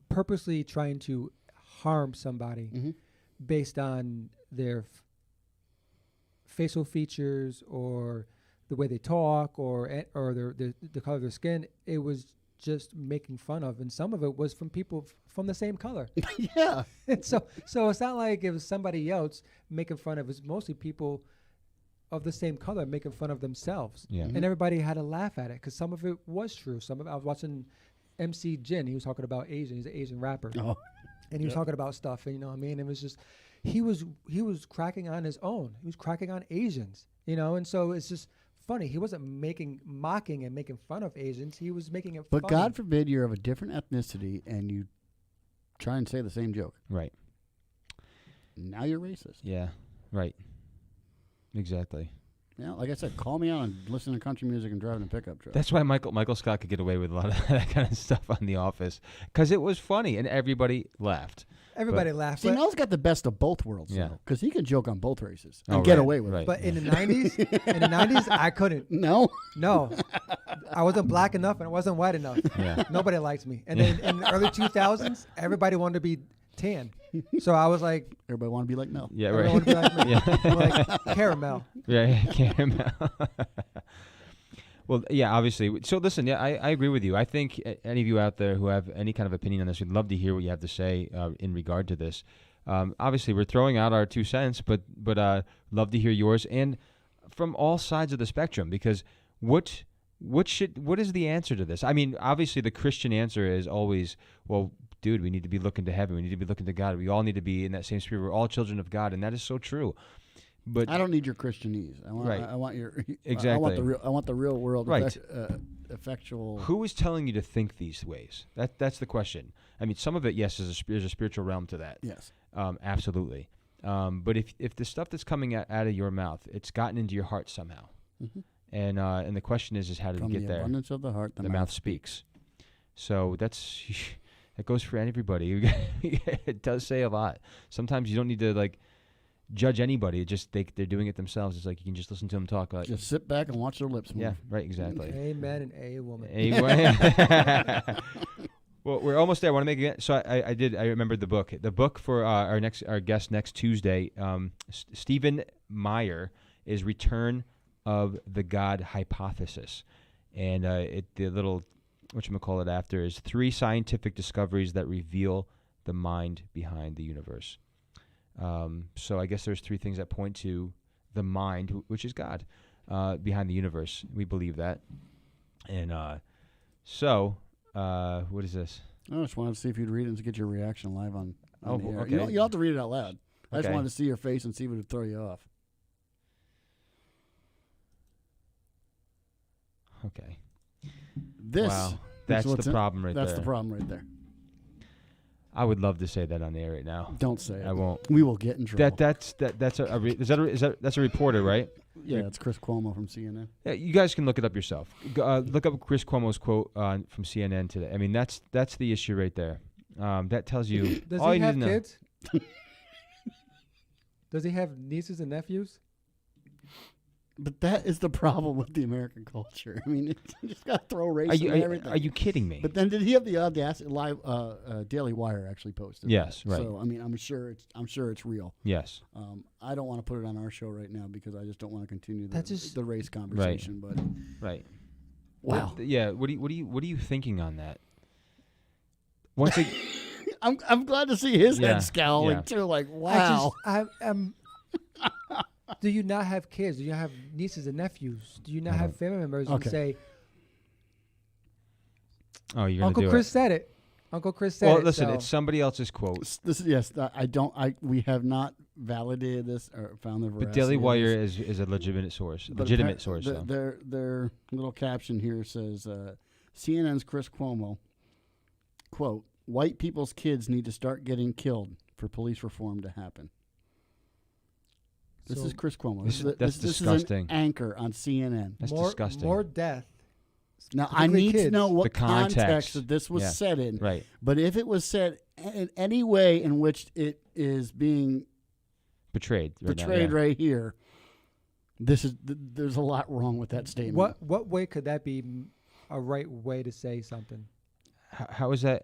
[SPEAKER 4] purposely trying to harm somebody based on their facial features or the way they talk or the color of their skin. It was just making fun of, and some of it was from people from the same color.
[SPEAKER 2] Yeah.
[SPEAKER 4] And so it's not like it was somebody else making fun of. It was mostly people of the same color making fun of themselves.
[SPEAKER 3] Yeah.
[SPEAKER 4] And everybody had to laugh at it because some of it was true. I was watching MC Jin. He was talking about Asian. He's an Asian rapper.
[SPEAKER 2] Oh.
[SPEAKER 4] And he was talking about stuff, and you know what I mean? It was just, he was cracking on his own. He was cracking on Asians, you know? And so it's just funny. He wasn't mocking and making fun of Asians. He was making it
[SPEAKER 2] But
[SPEAKER 4] funny.
[SPEAKER 2] God forbid you're of a different ethnicity and you try and say the same joke.
[SPEAKER 3] Right.
[SPEAKER 2] Now you're racist.
[SPEAKER 3] Yeah. Right. Exactly.
[SPEAKER 2] Yeah, like I said, call me out and listen to country music and driving a pickup truck.
[SPEAKER 3] That's why Michael Scott could get away with a lot of that kind of stuff on The Office, because it was funny and everybody laughed.
[SPEAKER 4] Everybody laughed.
[SPEAKER 2] See, Mel's got the best of both worlds,
[SPEAKER 3] Yeah.
[SPEAKER 2] because he can joke on both races and get away with it.
[SPEAKER 4] But in the 90s, I couldn't.
[SPEAKER 2] No?
[SPEAKER 4] No. I wasn't black enough and I wasn't white enough.
[SPEAKER 3] Yeah.
[SPEAKER 4] Nobody liked me. And then in the early 2000s, everybody wanted to be tan. So I was like,
[SPEAKER 2] everybody want to be like Mel.
[SPEAKER 3] Yeah,
[SPEAKER 4] everybody wanted to be like me.
[SPEAKER 3] Yeah.
[SPEAKER 4] I'm like caramel.
[SPEAKER 3] Yeah, caramel. Well, yeah, obviously. So listen, yeah, I agree with you. I think any of you out there who have any kind of opinion on this, we'd love to hear what you have to say in regard to this. Obviously, we're throwing out our 2 cents, but love to hear yours and from all sides of the spectrum, because what is the answer to this? I mean, obviously, the Christian answer is always, well, dude, we need to be looking to heaven. We need to be looking to God. We all need to be in that same spirit. We're all children of God, and that is so true. But
[SPEAKER 2] I don't need your Christianese. I want your
[SPEAKER 3] exactly.
[SPEAKER 2] I want the real world
[SPEAKER 3] Right.
[SPEAKER 2] effectual.
[SPEAKER 3] Who is telling you to think these ways? That's the question. I mean, some of it, yes, there's a spiritual realm to that.
[SPEAKER 2] Yes.
[SPEAKER 3] Absolutely. But if the stuff that's coming out of your mouth, it's gotten into your heart somehow, and the question is how did
[SPEAKER 2] From
[SPEAKER 3] it get
[SPEAKER 2] the
[SPEAKER 3] there?
[SPEAKER 2] abundance of the heart,
[SPEAKER 3] The mouth speaks. So that goes for anybody. It does say a lot. Sometimes you don't need to judge anybody. It's just they're doing it themselves. It's like you can just listen to them talk.
[SPEAKER 2] Just sit back and watch their lips move.
[SPEAKER 3] Yeah, right, exactly.
[SPEAKER 4] Amen and a woman.
[SPEAKER 3] Well, we're almost there. I want to make it. So I remembered the book. The book for our guest next Tuesday, Stephen Meyer, is Return of the God Hypothesis, and the little whatchamacallit after is 3 scientific discoveries that reveal the mind behind the universe. So I guess there's 3 things that point to the mind, which is God, behind the universe. We believe that. And what is this?
[SPEAKER 2] I just wanted to see if you'd read it and to get your reaction live on the air.
[SPEAKER 3] Okay.
[SPEAKER 2] You don't have to read it out loud. I just
[SPEAKER 3] Okay.
[SPEAKER 2] wanted to see your face and see if it would throw you off.
[SPEAKER 3] Okay.
[SPEAKER 2] This.
[SPEAKER 3] Wow.
[SPEAKER 2] is
[SPEAKER 3] That's
[SPEAKER 2] what's
[SPEAKER 3] the problem right there.
[SPEAKER 2] That's the problem right there.
[SPEAKER 3] I would love to say that on the air right now.
[SPEAKER 2] Don't say it.
[SPEAKER 3] I won't.
[SPEAKER 2] We will get in trouble.
[SPEAKER 3] That's a reporter, right?
[SPEAKER 2] Yeah, it's Chris Cuomo from CNN.
[SPEAKER 3] Yeah, you guys can look it up yourself. Look up Chris Cuomo's quote from CNN today. I mean, that's the issue right there. That tells you
[SPEAKER 4] Does
[SPEAKER 3] all
[SPEAKER 4] he
[SPEAKER 3] you
[SPEAKER 4] have
[SPEAKER 3] need to know.
[SPEAKER 4] kids? Does he have nieces and nephews?
[SPEAKER 2] But that is the problem with the American culture. I mean, you just got to throw race in everything.
[SPEAKER 3] Are you kidding me?
[SPEAKER 2] But then did he have the audacity? Daily Wire actually posted.
[SPEAKER 3] Yes,
[SPEAKER 2] that.
[SPEAKER 3] right.
[SPEAKER 2] So I mean, I'm sure it's real.
[SPEAKER 3] Yes.
[SPEAKER 2] I don't want to put it on our show right now because I just don't want to continue
[SPEAKER 4] That's just-
[SPEAKER 2] the race conversation. But
[SPEAKER 3] Right.
[SPEAKER 2] wow,
[SPEAKER 3] Yeah. What are you thinking on that? Once again,
[SPEAKER 2] I'm glad to see his
[SPEAKER 3] Yeah,
[SPEAKER 2] head scowling
[SPEAKER 3] yeah.
[SPEAKER 2] too. Like wow.
[SPEAKER 4] Do you not have kids? Do you not have nieces and nephews? Do you not have family members
[SPEAKER 2] Okay.
[SPEAKER 4] and say,
[SPEAKER 3] oh, you're gonna
[SPEAKER 4] Uncle
[SPEAKER 3] do
[SPEAKER 4] Chris
[SPEAKER 3] it.
[SPEAKER 4] said it. Uncle Chris said it.
[SPEAKER 3] Well, listen,
[SPEAKER 4] so-
[SPEAKER 3] it's somebody else's quote.
[SPEAKER 2] This is yes. We have not validated this or found the veracity.
[SPEAKER 3] But Daily
[SPEAKER 2] of
[SPEAKER 3] Wire
[SPEAKER 2] this.
[SPEAKER 3] is a legitimate source.
[SPEAKER 2] But
[SPEAKER 3] Legitimate source.
[SPEAKER 2] the-
[SPEAKER 3] though.
[SPEAKER 2] Their little caption here says, CNN's Chris Cuomo, quote, "White people's kids need to start getting killed for police reform to happen." This
[SPEAKER 4] So
[SPEAKER 2] is Chris Cuomo.
[SPEAKER 3] That's
[SPEAKER 2] This
[SPEAKER 3] disgusting.
[SPEAKER 2] is an anchor on CNN.
[SPEAKER 3] That's
[SPEAKER 4] more,
[SPEAKER 3] disgusting.
[SPEAKER 4] More death.
[SPEAKER 2] Now, I
[SPEAKER 4] particularly
[SPEAKER 2] need to
[SPEAKER 4] kids.
[SPEAKER 2] know what
[SPEAKER 3] The context.
[SPEAKER 2] that this was
[SPEAKER 3] Yeah.
[SPEAKER 2] said in.
[SPEAKER 3] Right.
[SPEAKER 2] But if it was said in any way in which it is being
[SPEAKER 3] Betrayed. Right now,
[SPEAKER 2] portrayed
[SPEAKER 3] yeah.
[SPEAKER 2] right here, there's a lot wrong with that statement.
[SPEAKER 4] What way could that be a right way to say something?
[SPEAKER 3] How is that?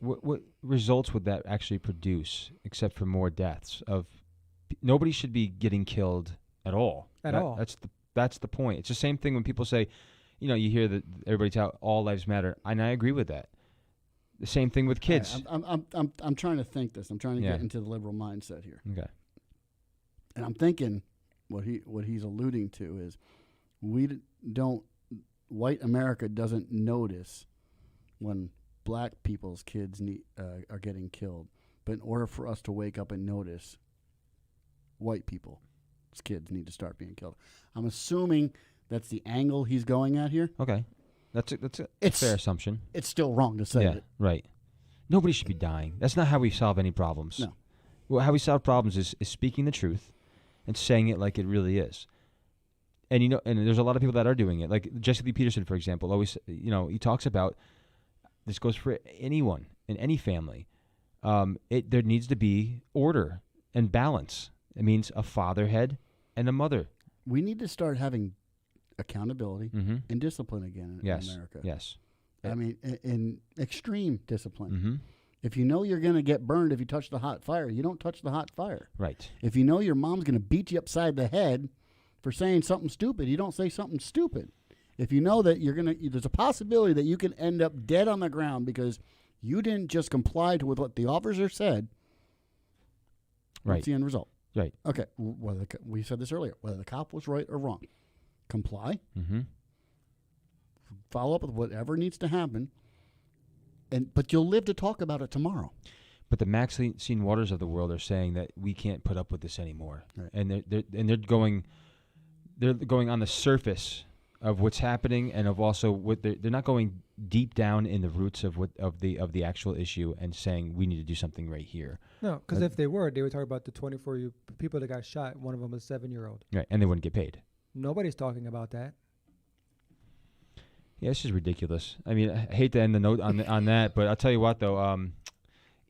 [SPEAKER 3] What results would that actually produce, except for more deaths of? Nobody should be getting killed at all.
[SPEAKER 4] All.
[SPEAKER 3] That's the point. It's the same thing when people say, you hear that everybody tell all lives matter, and I agree with that. The same thing with kids.
[SPEAKER 2] I'm trying to think this. I'm trying to
[SPEAKER 3] Yeah.
[SPEAKER 2] get into the liberal mindset here,
[SPEAKER 3] Okay.
[SPEAKER 2] and I'm thinking what he's alluding to is white America doesn't notice when black people's kids are getting killed, but in order for us to wake up and notice, white people's kids need to start being killed. I'm assuming that's the angle he's going at here.
[SPEAKER 3] Okay. That's a
[SPEAKER 2] It's-
[SPEAKER 3] fair assumption.
[SPEAKER 2] It's still wrong to say
[SPEAKER 3] Yeah.
[SPEAKER 2] it.
[SPEAKER 3] Right. Nobody should be dying. That's not how we solve any problems.
[SPEAKER 2] No.
[SPEAKER 3] Well, how we solve problems is speaking the truth and saying it like it really is. And and there's a lot of people that are doing it. Like Jesse Lee Peterson, for example, always he talks about this goes for anyone in any family. There needs to be order and balance. It means a father head and a mother.
[SPEAKER 2] We need to start having accountability
[SPEAKER 3] Mm-hmm.
[SPEAKER 2] and discipline again in
[SPEAKER 3] Yes.
[SPEAKER 2] America.
[SPEAKER 3] Yes.
[SPEAKER 2] I mean, in extreme discipline.
[SPEAKER 3] Mm-hmm.
[SPEAKER 2] If you know you're going to get burned if you touch the hot fire, you don't touch the hot fire.
[SPEAKER 3] Right.
[SPEAKER 2] If you know your mom's going to beat you upside the head for saying something stupid, you don't say something stupid. If you know that there's a possibility that you can end up dead on the ground because you didn't just comply with what the officer said,
[SPEAKER 3] Right.
[SPEAKER 2] what's the end result?
[SPEAKER 3] Right.
[SPEAKER 2] Okay, we said this earlier, whether the cop was right or wrong. Comply,
[SPEAKER 3] Mm-hmm.
[SPEAKER 2] follow up with whatever needs to happen, but you'll live to talk about it tomorrow.
[SPEAKER 3] But the Maxine Waters of the world are saying that we can't put up with this anymore,
[SPEAKER 2] Right.
[SPEAKER 3] and they're going on the surface of what's happening, and of also what they're not going deep down in the roots of the actual issue and saying we need to do something right here.
[SPEAKER 4] No, because if they would talk about the 24 people that got shot. One of them was a 7-year-old.
[SPEAKER 3] Right, and they wouldn't get paid.
[SPEAKER 4] Nobody's talking about that.
[SPEAKER 3] Yeah, it's just ridiculous. I mean, I hate to end the note on that, but I'll tell you what though.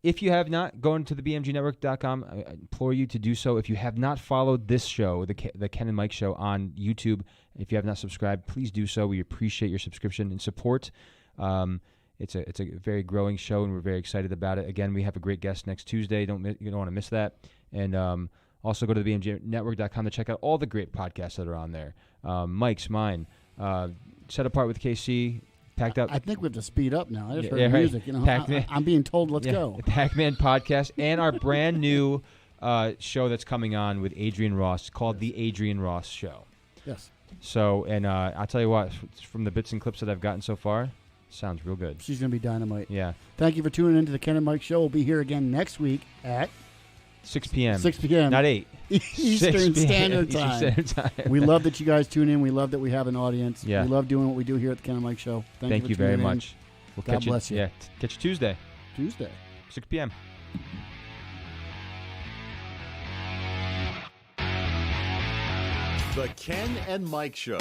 [SPEAKER 3] If you have not gone to the BMGnetwork.com, I implore you to do so. If you have not followed this show, the Ken and Mike Show on YouTube, if you have not subscribed, please do so. We appreciate your subscription and support. It's a very growing show, and we're very excited about it. Again, we have a great guest next Tuesday. You don't want to miss that. And also go to the BMGnetwork.com to check out all the great podcasts that are on there. Mike's, mine, Set Apart with KC. Packed Up.
[SPEAKER 2] I think we have to speed up now. I just heard
[SPEAKER 3] Yeah, right.
[SPEAKER 2] music.
[SPEAKER 3] Pac-Man.
[SPEAKER 2] I'm being told let's
[SPEAKER 3] Yeah,
[SPEAKER 2] go.
[SPEAKER 3] the Pac-Man podcast, and our brand new show that's coming on with Adrian Ross called The Adrian Ross Show.
[SPEAKER 2] Yes.
[SPEAKER 3] So, and I'll tell you what, from the bits and clips that I've gotten so far, sounds real good.
[SPEAKER 2] She's going to be dynamite.
[SPEAKER 3] Yeah.
[SPEAKER 2] Thank you for tuning into the Ken and Mike Show. We'll be here again next week at
[SPEAKER 3] 6 p.m.
[SPEAKER 2] 6 p.m.
[SPEAKER 3] Not 8.
[SPEAKER 2] Eastern
[SPEAKER 3] 6 p.m.
[SPEAKER 2] Standard
[SPEAKER 3] Eastern
[SPEAKER 2] Time.
[SPEAKER 3] Standard Time.
[SPEAKER 2] We love that you guys tune in. We love that we have an audience.
[SPEAKER 3] Yeah.
[SPEAKER 2] We love doing what we do here at the Ken and Mike Show.
[SPEAKER 3] Thank you
[SPEAKER 2] for
[SPEAKER 3] very
[SPEAKER 2] tuning in.
[SPEAKER 3] much. We'll
[SPEAKER 2] God
[SPEAKER 3] catch
[SPEAKER 2] bless you.
[SPEAKER 3] Yeah, catch you Tuesday,
[SPEAKER 2] Tuesday.
[SPEAKER 3] 6 p.m.
[SPEAKER 1] The Ken and Mike Show.